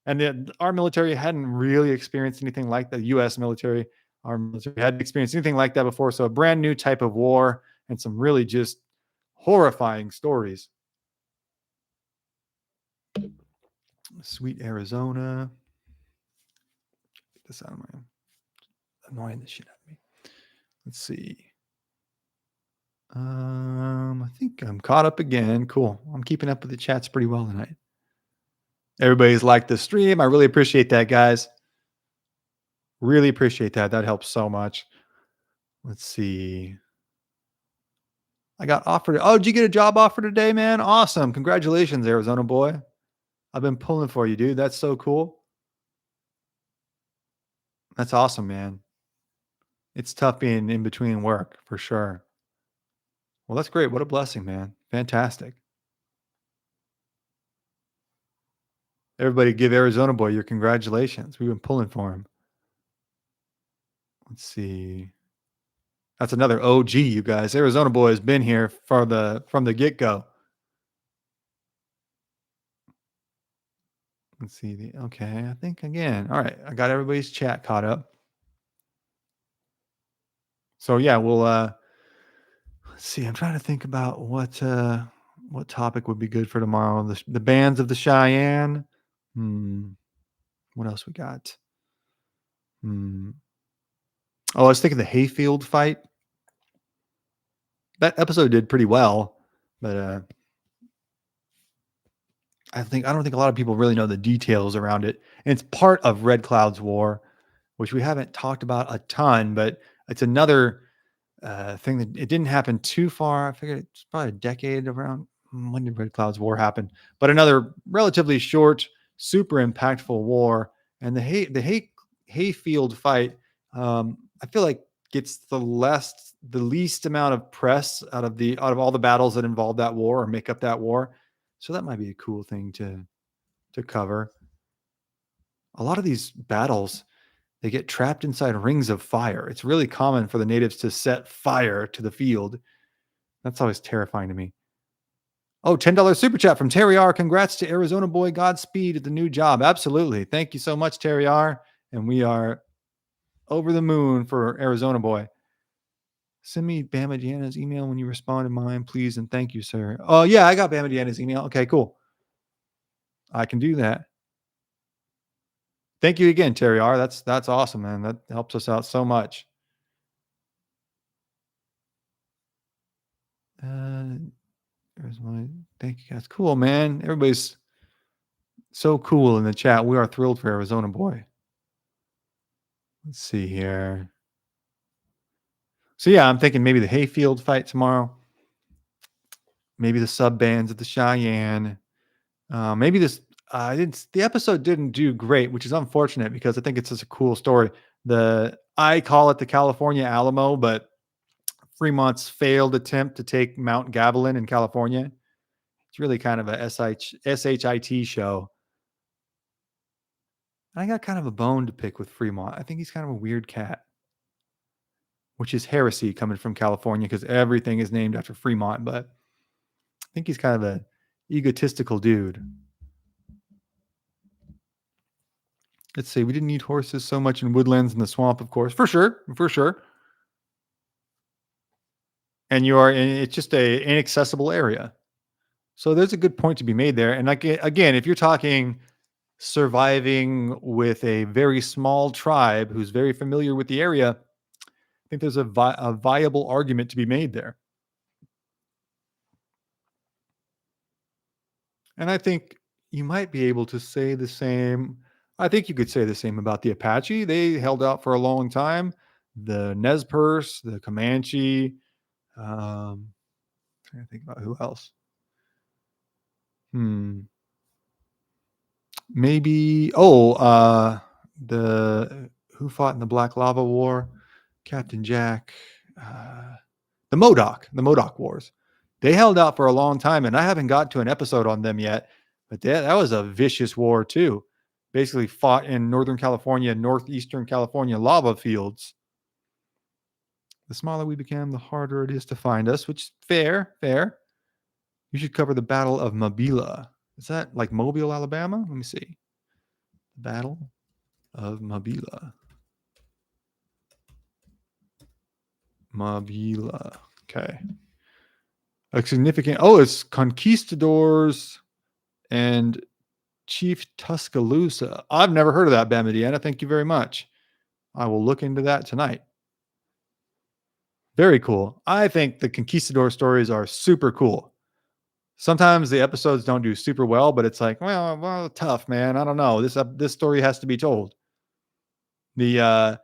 And our military hadn't really experienced anything like that. U.S. military, our military hadn't experienced anything like that before. So a brand new type of war, and some really just horrifying stories. Sweet Arizona. Get this out of my annoying the shit out of me. Let's see. I think I'm caught up again. Cool. I'm keeping up with the chats pretty well tonight. Everybody's liked the stream. I really appreciate that, guys. Really appreciate that. That helps so much. Let's see. I got offered. Oh, did you get a job offer today, man? Awesome. Congratulations, Arizona boy. I've been pulling for you, dude. That's so cool. That's awesome, man. It's tough being in between work, for sure. Well, that's great. What a blessing, man. Fantastic. Everybody give Arizona boy your congratulations. We've been pulling for him. Let's see. That's another OG, you guys. Arizona boy has been here for the from the get go. Let's see the okay. I think again. All right, I got everybody's chat caught up. So yeah, we'll let's see. I'm trying to think about what topic would be good for tomorrow. The bands of the Cheyenne. Hmm. What else we got? Hmm. Oh, I was thinking the hayfield fight. That episode did pretty well, but I don't think a lot of people really know the details around it. And it's part of Red Cloud's War, which we haven't talked about a ton, but it's another thing that it didn't happen too far. I figured it's probably a decade around. When did Red Cloud's War happen? But another relatively short, super impactful war. And the hayfield fight, I feel like gets the least amount of press out of all the battles that involve that war or make up that war. So that might be a cool thing to cover. A lot of these battles, they get trapped inside rings of fire. It's really common for the natives to set fire to the field. That's always terrifying to me. Oh, $10 super chat from Terry R. Congrats to Arizona boy. Godspeed at the new job. Absolutely. Thank you so much, Terry R. And we are over the moon for Arizona boy. Send me Bama Deanna's email when you respond to mine, please. And thank you, sir. Oh, yeah, I got Bama Deanna's email. Okay, cool. I can do that. Thank you again, Terry R. That's awesome, man. That helps us out so much. There's my thank you guys. Cool, man. Everybody's so cool in the chat. We are thrilled for Arizona boy. Let's see here. So yeah, I'm thinking maybe the hayfield fight tomorrow. Maybe the sub bands of the Cheyenne. Maybe this. I didn't. The episode didn't do great, which is unfortunate because I think it's just a cool story. I call it the California Alamo, but Fremont's failed attempt to take Mount Gavilan in California. It's really kind of a SHIT show. I got kind of a bone to pick with Fremont. I think he's kind of a weird cat, which is heresy coming from California because everything is named after Fremont. But I think he's kind of a egotistical dude. Let's see. We didn't need horses so much in woodlands and the swamp, of course, for sure, for sure. And it's just a inaccessible area. So there's a good point to be made there. And like again, if you're talking surviving with a very small tribe who's very familiar with the area, I think there's a viable argument to be made there. And I think you might be able to say the same. I think you could say the same about the Apache. They held out for a long time. The Nez Perce, the Comanche. Trying to think about who else. Maybe the who fought in the Black Lava War? Captain Jack. The Modoc Wars. They held out for a long time, and I haven't got to an episode on them yet. But that was a vicious war too. Basically, fought in Northern California, Northeastern California lava fields. The smaller we become, the harder it is to find us. Which fair. You should cover the Battle of Mobila. Is that like Mobile, Alabama? Let me see. The Battle of Mobila. Okay. A significant. Oh, it's conquistadors and Chief Tuscaloosa. I've never heard of that, Bam Indiana. Thank you very much. I will look into that tonight. Very cool. I think the conquistador stories are super cool. Sometimes the episodes don't do super well, but it's like, well, tough, man. I don't know. This story has to be told. The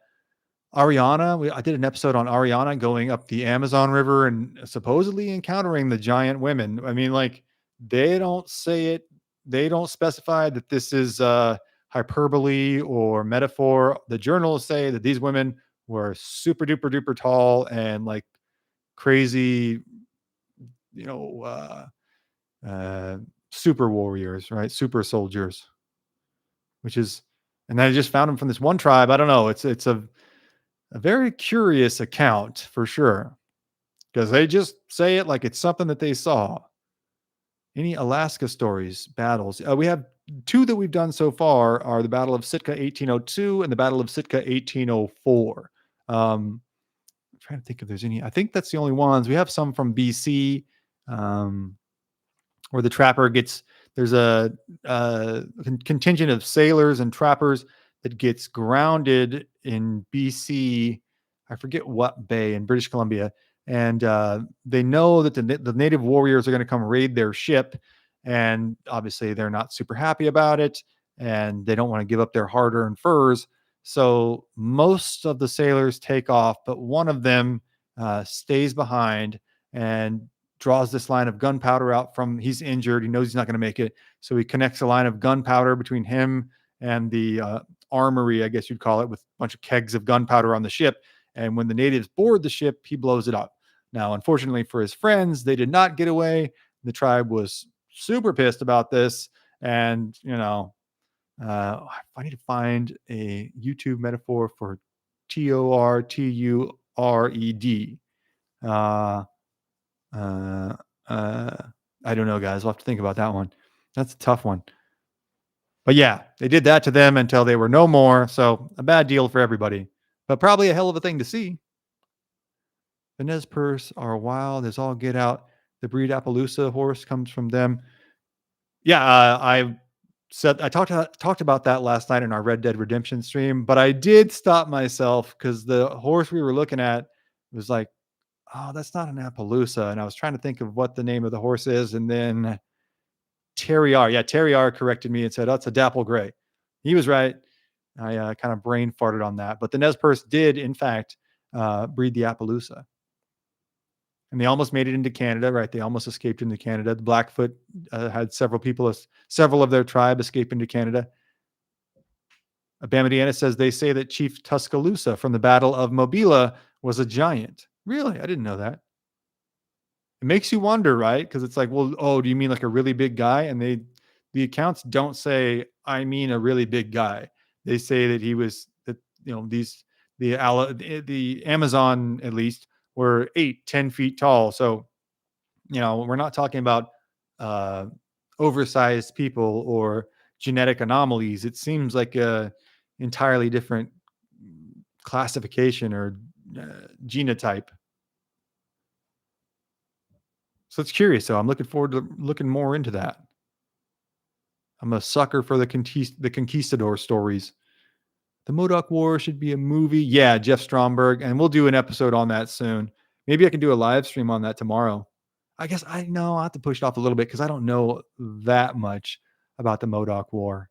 Ariana, I did an episode on Ariana going up the Amazon River and supposedly encountering the giant women. I mean, like, they don't say it. They don't specify that this is hyperbole or metaphor. The journalists say that these women were super duper duper tall and like crazy, super warriors, right? Super soldiers, which is, and I just found them from this one tribe. I don't know. It's a a very curious account for sure, because they just say it like it's something that they saw. Any Alaska stories, battles? We have two that we've done so far are the Battle of Sitka 1802 and the Battle of Sitka 1804. I'm trying to think if there's any. I think that's the only ones. We have some from BC, um, where the trapper gets, there's a contingent of sailors and trappers that gets grounded in BC. I forget what bay in British Columbia, and they know that the native warriors are going to come raid their ship, and obviously they're not super happy about it, and they don't want to give up their hard-earned furs. So most of the sailors take off, but one of them stays behind and draws this line of gunpowder out from, he's injured. He knows he's not going to make it. So he connects a line of gunpowder between him and the armory, I guess you'd call it, with a bunch of kegs of gunpowder on the ship. And when the natives board the ship, he blows it up. Now, unfortunately for his friends, they did not get away. The tribe was super pissed about this. And, I need to find a YouTube metaphor for TORTURED. I don't know, guys. We'll have to think about that one. That's a tough one. But yeah, they did that to them until they were no more. So a bad deal for everybody, but probably a hell of a thing to see. The Nez Perce are wild as all get out. The breed Appaloosa horse comes from them. Yeah, I talked about that last night in our Red Dead Redemption stream, but I did stop myself because the horse we were looking at was like, oh, that's not an Appaloosa. And I was trying to think of what the name of the horse is. And then Terry R. Yeah, Terry R. corrected me and said, oh, it's a Dapple Gray. He was right. I kind of brain farted on that. But the Nez Perce did, in fact, breed the Appaloosa. And they almost made it into Canada, right? They almost escaped into Canada. The Blackfoot had several of their tribe escape into Canada. Bamadiana says they say that Chief Tuscaloosa from the Battle of Mobila was a giant. Really? I didn't know that. It makes you wonder, right? Because it's like, well, oh, do you mean like a really big guy? And the accounts don't say, I mean a really big guy. They say that he was, that, the Amazon at least were 8-10 feet tall. So, we're not talking about oversized people or genetic anomalies. It seems like a entirely different classification or genotype. So it's curious. So I'm looking forward to looking more into that. I'm a sucker for the conquistador stories. The Modoc War should be a movie. Yeah, Jeff Stromberg. And we'll do an episode on that soon. Maybe I can do a live stream on that tomorrow. I guess I'll have to push it off a little bit because I don't know that much about the Modoc War.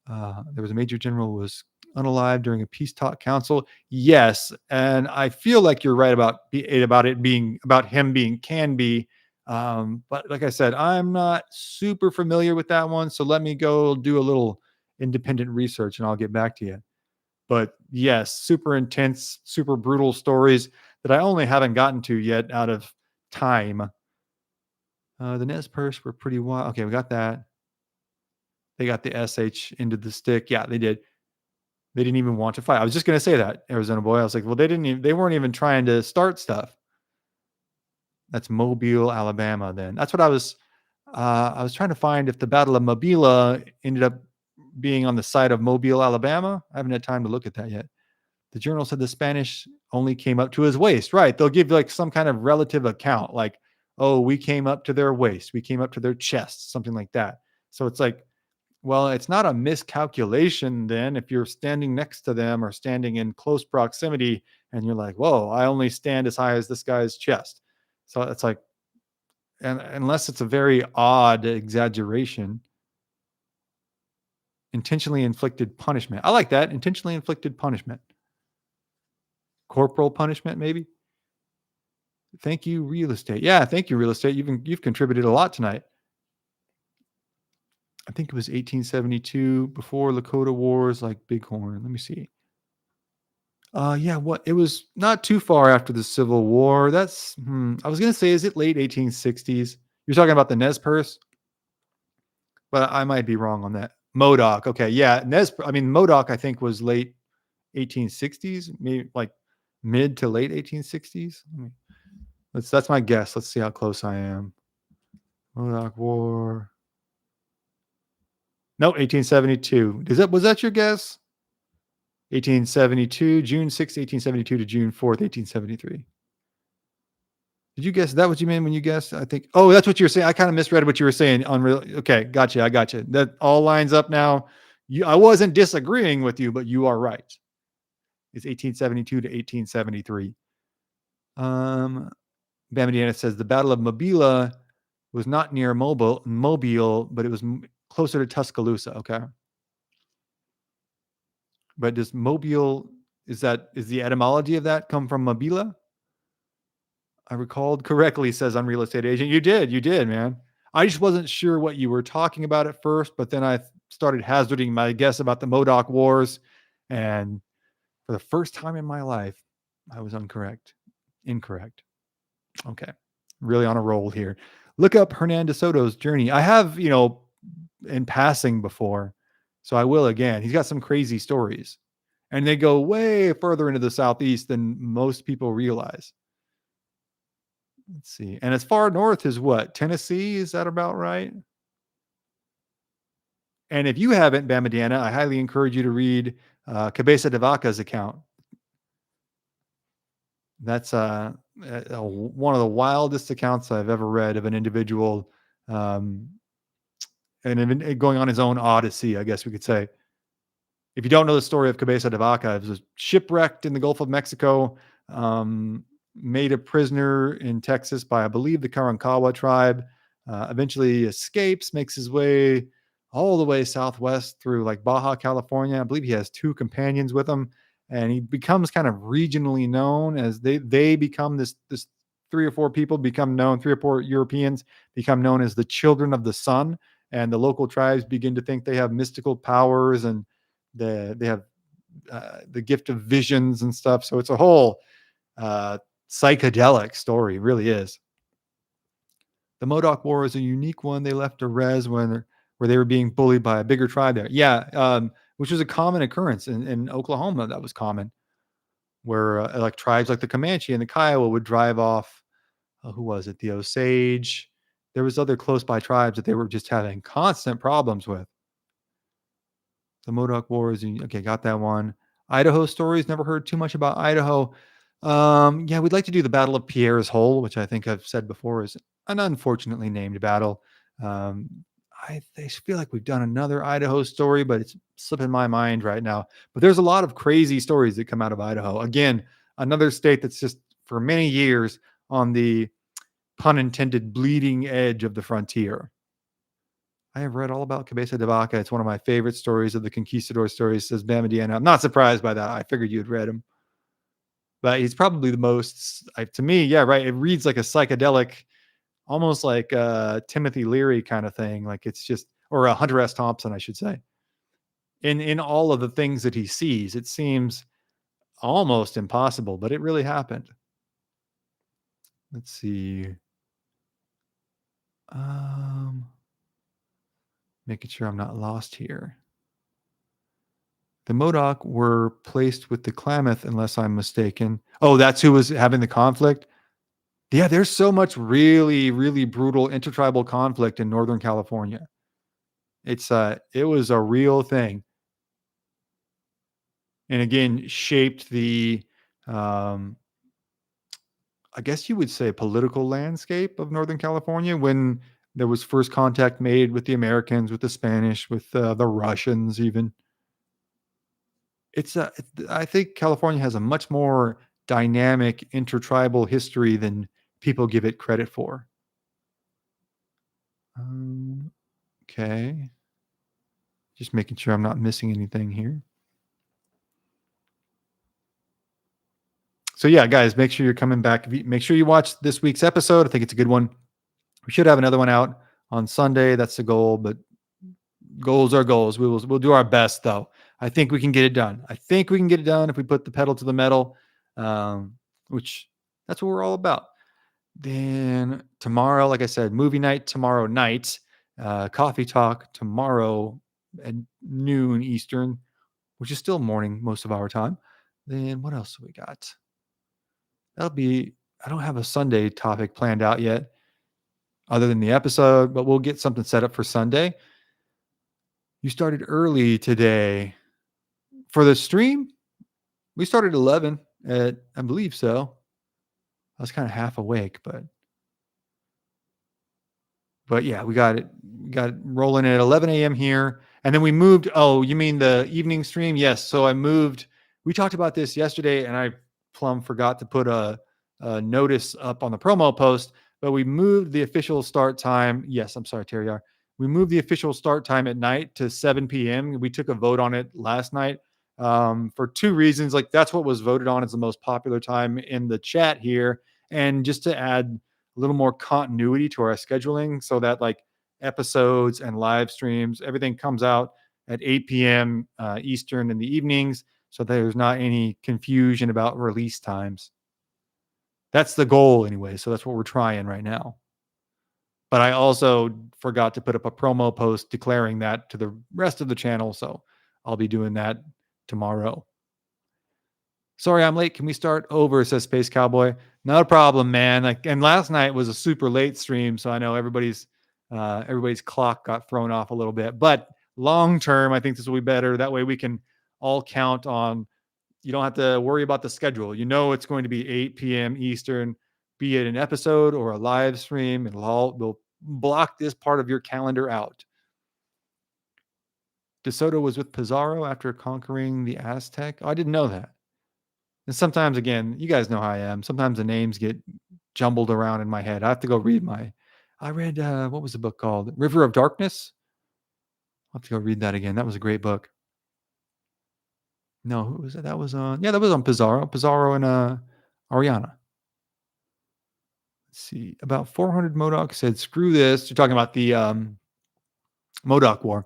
There was a major general who was unalive during a peace talk council. Yes, and I feel like you're right about it being about him being Canby. But like I said, I'm not super familiar with that one. So let me go do a little independent research and I'll get back to you. But yes, super intense, super brutal stories that I only haven't gotten to yet out of time. The Nez Perce were pretty wild. Okay, we got that. They got the SH into the stick. Yeah, they did. They didn't even want to fight. I was just going to say that, Arizona boy. I was like, well, they weren't even trying to start stuff. That's Mobile, Alabama. Then that's what I was trying to find if the Battle of Mobila ended up being on the side of Mobile, Alabama. I haven't had time to look at that yet. The journal said the Spanish only came up to his waist. Right. They'll give like some kind of relative account, like, oh, we came up to their waist. We came up to their chest, something like that. So it's like, well, it's not a miscalculation then if you're standing next to them or standing in close proximity and you're like, whoa, I only stand as high as this guy's chest. So it's like, and unless it's a very odd exaggeration, intentionally inflicted punishment. I like that. Intentionally inflicted punishment. Corporal punishment, maybe. Thank you, real estate. Yeah, thank you, real estate. You've contributed a lot tonight. I think it was 1872 before Dakota Wars, like Bighorn. Let me see. It was not too far after the Civil War. That's I was gonna say, is it late 1860s? You're talking about the Nez Perce, but I might be wrong on that. Modoc, okay, yeah, Modoc I think was late 1860s, maybe like mid to late 1860s. That's my guess. Let's see how close I am. Modoc War. No, 1872. Was that your guess? 1872, June 6th, 1872 to June 4th, 1873. Did you guess that what you meant when you guessed? I think. Oh, that's what you were saying. I kind of misread what you were saying. Unreal. Okay, gotcha. I gotcha. That all lines up now. I wasn't disagreeing with you, but you are right. It's 1872 to 1873. Bamadiana says the Battle of Mobila was not near Mobile, but it was closer to Tuscaloosa. Okay. But does Mobile, is the etymology of that come from Mobila? I recalled correctly, says Unreal Estate Agent. You did, man. I just wasn't sure what you were talking about at first, but then I started hazarding my guess about the Modoc Wars. And for the first time in my life, I was incorrect. Okay. Really on a roll here. Look up Hernan de Soto's journey. I have, in passing before, so I will again. He's got some crazy stories, and they go way further into the Southeast than most people realize. Let's see. And as far north as what? Tennessee? Is that about right? And if you haven't, Bamadiana, I highly encourage you to read Cabeza de Vaca's account. That's one of the wildest accounts I've ever read of an individual and going on his own odyssey, I guess we could say. If you don't know the story of Cabeza de Vaca, it was shipwrecked in the Gulf of Mexico, made a prisoner in Texas by, I believe, the Karankawa tribe, eventually escapes, makes his way all the way southwest through like Baja California. I believe he has 2 companions with him, and he becomes kind of regionally known as they become this 3 or 4 people become known, 3 or 4 Europeans become known as the children of the sun, and the local tribes begin to think they have mystical powers, and they have the gift of visions and stuff. So it's a whole psychedelic story, really is. The Modoc War is a unique one. They left a res where they were being bullied by a bigger tribe there. Yeah, which was a common occurrence in Oklahoma. That was common, where like tribes like the Comanche and the Kiowa would drive off. Who was it? The Osage. There was other close by tribes that they were just having constant problems with. The Modoc Wars. Okay, got that one. Idaho stories. Never heard too much about Idaho. Yeah, we'd like to do the Battle of Pierre's Hole, which I think I've said before is an unfortunately named battle. I feel like we've done another Idaho story, but it's slipping my mind right now. But there's a lot of crazy stories that come out of Idaho. Again, another state that's just for many years on the pun intended bleeding edge of the frontier. I have read all about Cabeza de Vaca. It's one of my favorite stories of the conquistador stories, says Bamadiana. I'm not surprised by that. I figured you'd read him. But he's probably the most, to me, yeah, right. It reads like a psychedelic, almost like Timothy Leary kind of thing. Like it's just, or a Hunter S. Thompson, I should say. In all of the things that he sees, it seems almost impossible, but it really happened. Let's see. Making sure I'm not lost here. The Modoc were placed with the Klamath, unless I'm mistaken. Oh, that's who was having the conflict? Yeah, there's so much really, really brutal intertribal conflict in Northern California. It was a real thing. And again, shaped the, I guess you would say, political landscape of Northern California when there was first contact made with the Americans, with the Spanish, with the Russians even. I think California has a much more dynamic intertribal history than people give it credit for. Okay. Just making sure I'm not missing anything here. So yeah, guys, make sure you're coming back. Make sure you watch this week's episode. I think it's a good one. We should have another one out on Sunday. That's the goal, but goals are goals. We'll do our best, though. I think we can get it done. I think we can get it done if we put the pedal to the metal, which that's what we're all about. Then tomorrow, like I said, movie night tomorrow night, coffee talk tomorrow at noon Eastern. which is still morning most of our time. Then what else do we got? That'll be, I don't have a Sunday topic planned out yet other than the episode, but we'll get something set up for Sunday. You started early today for the stream. We started 11 at, I believe so. I was kind of half awake, but yeah, we got it rolling at 11 a.m. here. And then we moved. Oh, you mean the evening stream? Yes. So I moved. We talked about this yesterday, and I plumb forgot to put a notice up on the promo post, but we moved the official start time. Yes, I'm sorry, Terry R. We moved the official start time at night to 7 p.m. We took a vote on it last night for two reasons. Like, that's what was voted on as the most popular time in the chat here. And just to add a little more continuity to our scheduling so that like episodes and live streams, everything comes out at 8 p.m. Eastern in the evenings, so there's not any confusion about release times. That's the goal anyway. So that's what we're trying right now. But I also forgot to put up a promo post declaring that to the rest of the channel. So I'll be doing that tomorrow. Sorry, I'm late. Can we start over? Says Space Cowboy. No problem, man. Like, and last night was a super late stream, so I know everybody's clock got thrown off a little bit. But long term, I think this will be better. That way, we can all count on. You don't have to worry about the schedule. You know, it's going to be 8 p.m. Eastern, be it an episode or a live stream. We'll block this part of your calendar out. DeSoto was with Pizarro after conquering the Aztec. Oh, I didn't know that. And sometimes, again, you guys know how I am. Sometimes the names get jumbled around in my head. I have to go read I read, what was the book called? River of Darkness. I'll have to go read that again. That was a great book. No, who was it? That was on, that was on Pizarro. Pizarro and Ariana. Let's see. About 400 MODOK said, screw this. You're talking about the MODOK War.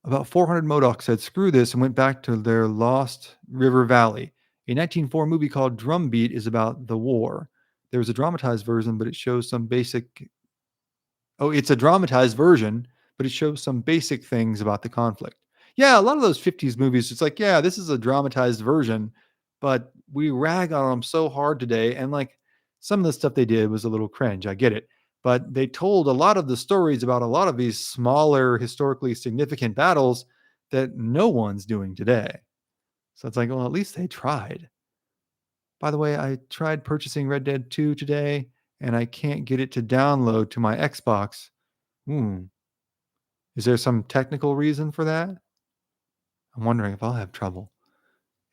About 400 MODOK said, screw this, and went back to their Lost River Valley. A 1904 movie called Drumbeat is about the war. There was a dramatized version, but it shows some basic. Oh, it's a dramatized version, but it shows some basic things about the conflict. Yeah, a lot of those 50s movies, it's like, yeah, this is a dramatized version, but we rag on them so hard today. And like some of the stuff they did was a little cringe. I get it. But they told a lot of the stories about a lot of these smaller, historically significant battles that no one's doing today. So it's like, well, at least they tried. By the way, I tried purchasing Red Dead 2 today, and I can't get it to download to my Xbox. Is there some technical reason for that? I'm wondering if I'll have trouble.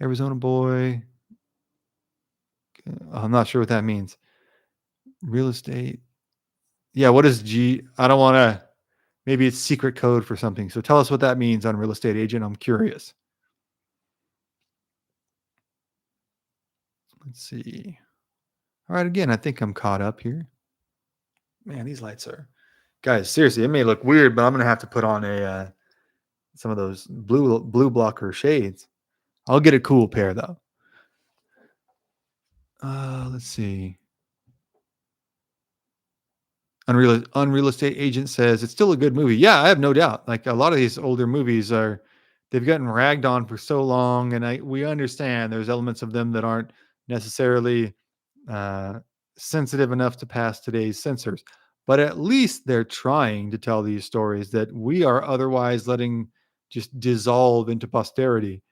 Arizona boy. I'm not sure what that means. Real estate. Yeah, what is G? I don't want to. Maybe it's secret code for something. So tell us what that means on real estate agent. I'm curious. Let's see. All right, again, I think I'm caught up here. Man, these lights are, guys, seriously, it may look weird, but I'm gonna have to put on a some of those blue blocker shades. I'll get a cool pair though. Let's see. Unreal Estate Agent says it's still a good movie. Yeah, I have no doubt. Like a lot of these older movies they've gotten ragged on for so long, and we understand there's elements of them that aren't necessarily sensitive enough to pass today's censors. But at least they're trying to tell these stories that we are otherwise letting just dissolve into posterity.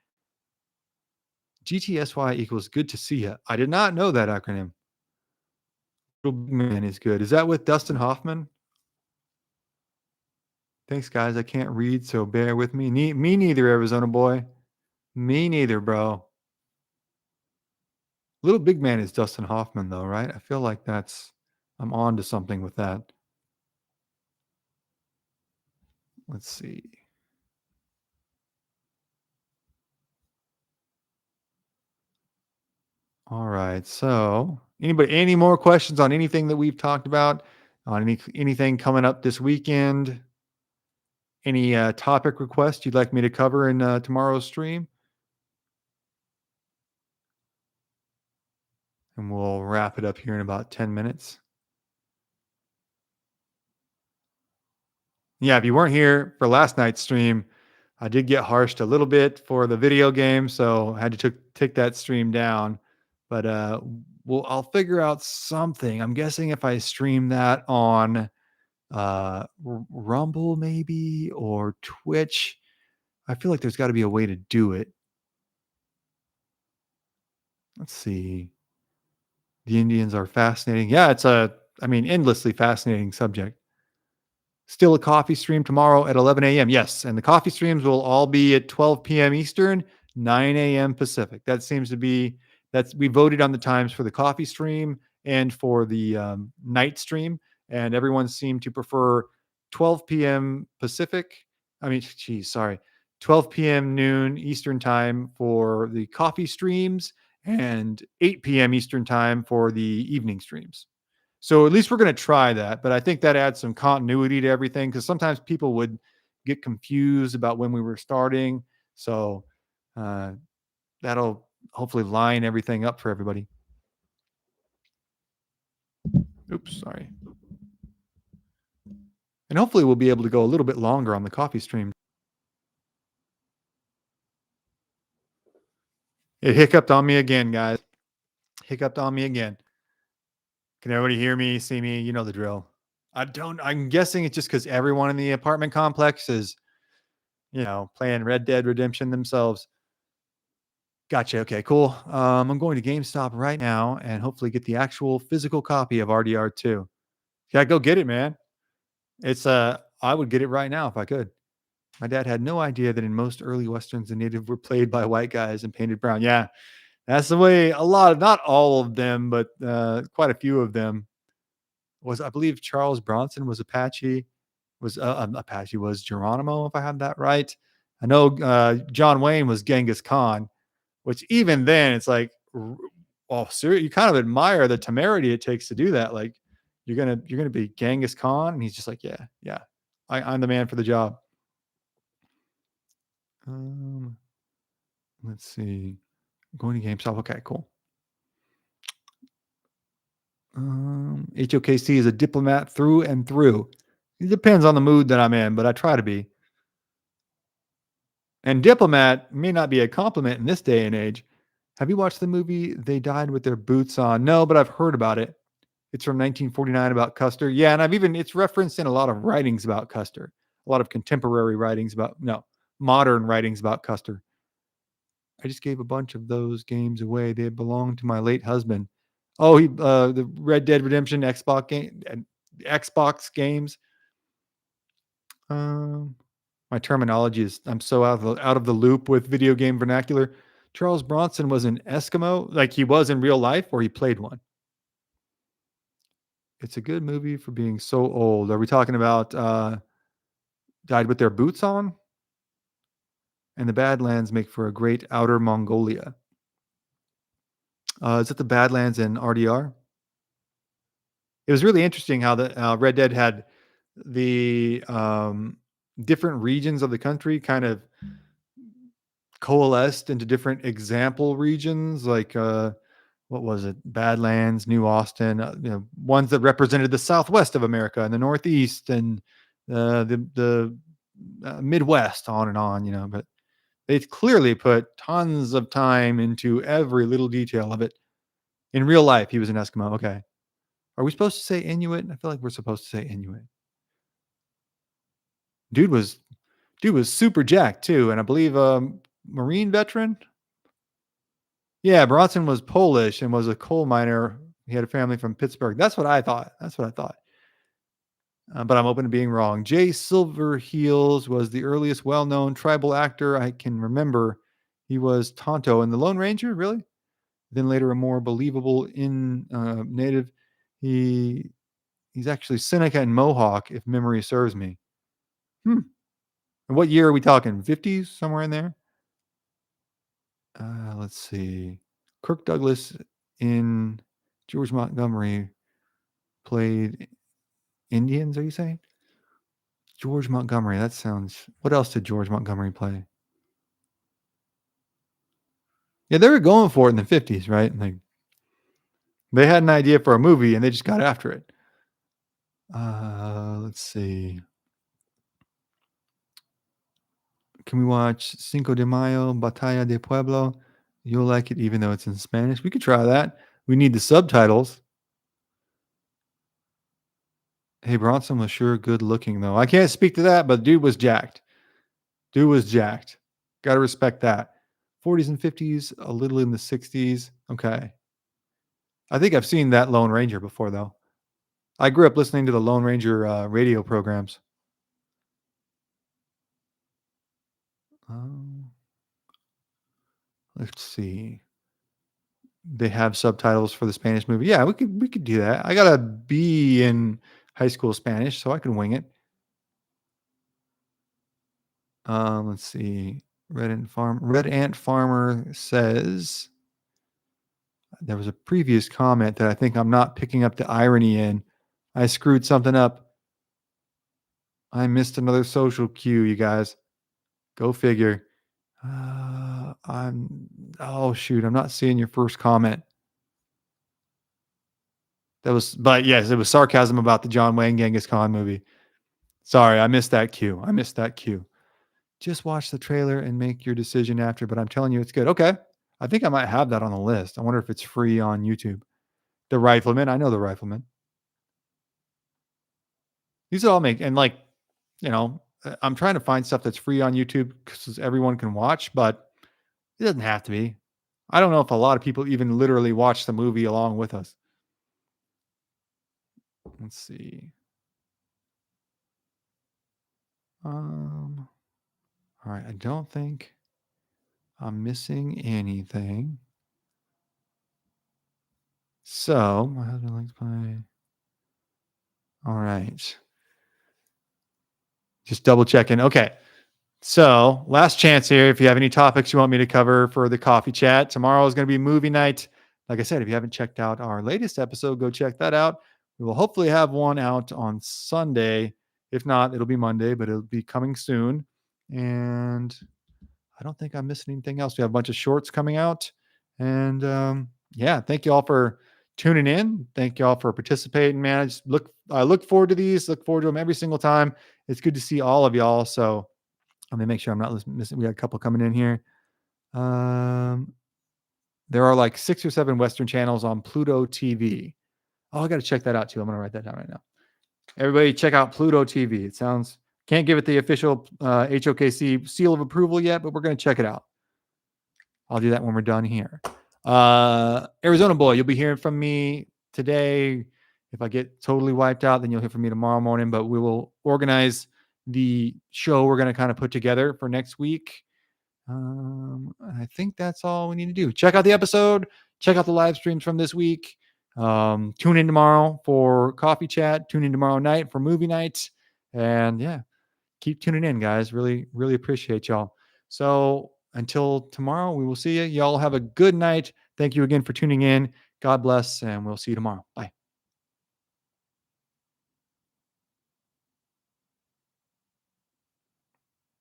GTSY equals good to see ya. I did not know that acronym. Little Big Man is good. Is that with Dustin Hoffman? Thanks, guys. I can't read, so bear with me. Me neither, Arizona boy. Me neither, bro. Little Big Man is Dustin Hoffman, though, right? I feel like I'm on to something with that. Let's see. All right. So, any more questions on anything that we've talked about? On anything coming up this weekend? Any topic requests you'd like me to cover in tomorrow's stream? And we'll wrap it up here in about 10 minutes. Yeah, if you weren't here for last night's stream, I did get harshed a little bit for the video game, so I had to take that stream down. But I'll figure out something. I'm guessing if I stream that on Rumble maybe or Twitch, I feel like there's got to be a way to do it. Let's see. The Indians are fascinating. Yeah, endlessly fascinating subject. Still a coffee stream tomorrow at 11 a.m. Yes, and the coffee streams will all be at 12 p.m. Eastern, 9 a.m. Pacific. That seems to be we voted on the times for the coffee stream and for the night stream, and everyone seemed to prefer 12 p.m. Pacific. 12 p.m. noon Eastern time for the coffee streams and 8 p.m. Eastern time for the evening streams. So at least we're going to try that, but I think that adds some continuity to everything because sometimes people would get confused about when we were starting. So uh, that'll hopefully line everything up for everybody. Oops, sorry. And hopefully we'll be able to go a little bit longer on the coffee stream. It hiccuped on me again, guys. Hiccuped on me again. Can everybody hear me, see me? You know the drill. I'm guessing it's just because everyone in the apartment complex is, playing Red Dead Redemption themselves. Gotcha. Okay, cool. I'm going to GameStop right now and hopefully get the actual physical copy of RDR2. Yeah, go get it, man. I would get it right now if I could. My dad had no idea that in most early westerns, the native were played by white guys and painted brown. Yeah, that's the way not all of them, but quite a few of them I believe Charles Bronson was Apache, was Geronimo, if I have that right. I know John Wayne was Genghis Khan, which even then it's like, seriously, you kind of admire the temerity it takes to do that. Like you're gonna be Genghis Khan, and he's just like, yeah, I'm the man for the job. Let's see, going to GameStop. Okay, cool. HOKC is a diplomat through and through. It depends on the mood that I'm in, but I try to be. And diplomat may not be a compliment in this day and age. Have you watched the movie They Died with Their Boots On? No, but I've heard about it. It's from 1949 about Custer. Yeah, and it's referenced in a lot of writings about Custer. A lot of contemporary modern writings about Custer. I just gave a bunch of those games away. They belonged to my late husband. Oh, the Red Dead Redemption Xbox games. My terminology is I'm so out of the loop with video game vernacular. Charles Bronson was an Eskimo, like he was in real life, or he played one. It's a good movie for being so old. Are we talking about Died with Their Boots On? And the Badlands make for a great outer Mongolia. Is it the Badlands in RDR? It was really interesting how the Red Dead had the different regions of the country kind of coalesced into different example regions, like what was it? Badlands, New Austin, ones that represented the Southwest of America and the Northeast and the Midwest, on and on. But they clearly put tons of time into every little detail of it. In real life, he was an Eskimo. Okay. Are we supposed to say Inuit? I feel like we're supposed to say Inuit. Dude was super jacked too, and I believe Marine veteran. Yeah, Bronson was Polish and was a coal miner. He had a family from Pittsburgh. That's what I thought. But I'm open to being wrong. Jay Silverheels was the earliest well-known tribal actor I can remember. He was Tonto in The Lone Ranger, really? Then later a more believable native. He's actually Seneca and Mohawk, if memory serves me. And what year are we talking? 50s, somewhere in there? Let's see. Kirk Douglas in George Montgomery played Indians, are you saying? George Montgomery, that sounds... What else did George Montgomery play? Yeah, they were going for it in the 50s, right? Like, they had an idea for a movie and they just got after it. Let's see. Can we watch Cinco de Mayo, Batalla de Pueblo? You'll like it even though it's in Spanish. We could try that. We need the subtitles. Hey, Bronson was sure good looking though. I can't speak to that, but dude was jacked. Dude was jacked. Got to respect that. 40s and 50s, a little in the 60s. Okay. I think I've seen that Lone Ranger before though. I grew up listening to the Lone Ranger radio programs. Um, let's see. They have subtitles for the Spanish movie. Yeah, we could do that. I got a B in high school Spanish, so I can wing it. Let's see. Red Ant Farmer says there was a previous comment that I think I'm not picking up the irony in. I screwed something up. I missed another social cue, you guys. Go figure. Oh shoot, I'm not seeing your first comment. But yes, it was sarcasm about the John Wayne Genghis Khan movie. Sorry, I missed that cue. Just watch the trailer and make your decision after, but I'm telling you it's good. Okay. I think I might have that on the list. I wonder if it's free on YouTube. The Rifleman. I know the Rifleman. These all make, and like, I'm trying to find stuff that's free on YouTube because everyone can watch, but it doesn't have to be. I don't know if a lot of people even literally watch the movie along with us. Let's see. All right. I don't think I'm missing anything. So my husband likes pie. All right. Just double checking. Okay. So last chance here. If you have any topics you want me to cover for the coffee chat, tomorrow is going to be movie night. Like I said, if you haven't checked out our latest episode, go check that out. We will hopefully have one out on Sunday. If not, it'll be Monday, but it'll be coming soon. And I don't think I'm missing anything else. We have a bunch of shorts coming out. And yeah, thank you all for tuning in. Thank you all for participating, man. I look forward to these, look forward to them every single time. It's good to see all of y'all. So let me make sure I'm not missing. We got a couple coming in here. There are like 6 or 7 Western channels on Pluto TV. Oh, I got to check that out too. I'm going to write that down right now. Everybody check out Pluto TV. It sounds, can't give it the official HOKC seal of approval yet, but we're going to check it out. I'll do that when we're done here. Arizona Boy, you'll be hearing from me today. If I get totally wiped out, then you'll hear from me tomorrow morning, but we will organize the show we're going to kind of put together for next week. I think that's all we need to do. Check out the episode. Check out the live streams from this week. Tune in tomorrow for coffee chat. Tune in tomorrow night for movie night. And yeah, keep tuning in, guys. Really, really appreciate y'all. So until tomorrow, we will see you. Y'all have a good night. Thank you again for tuning in. God bless, and we'll see you tomorrow. Bye.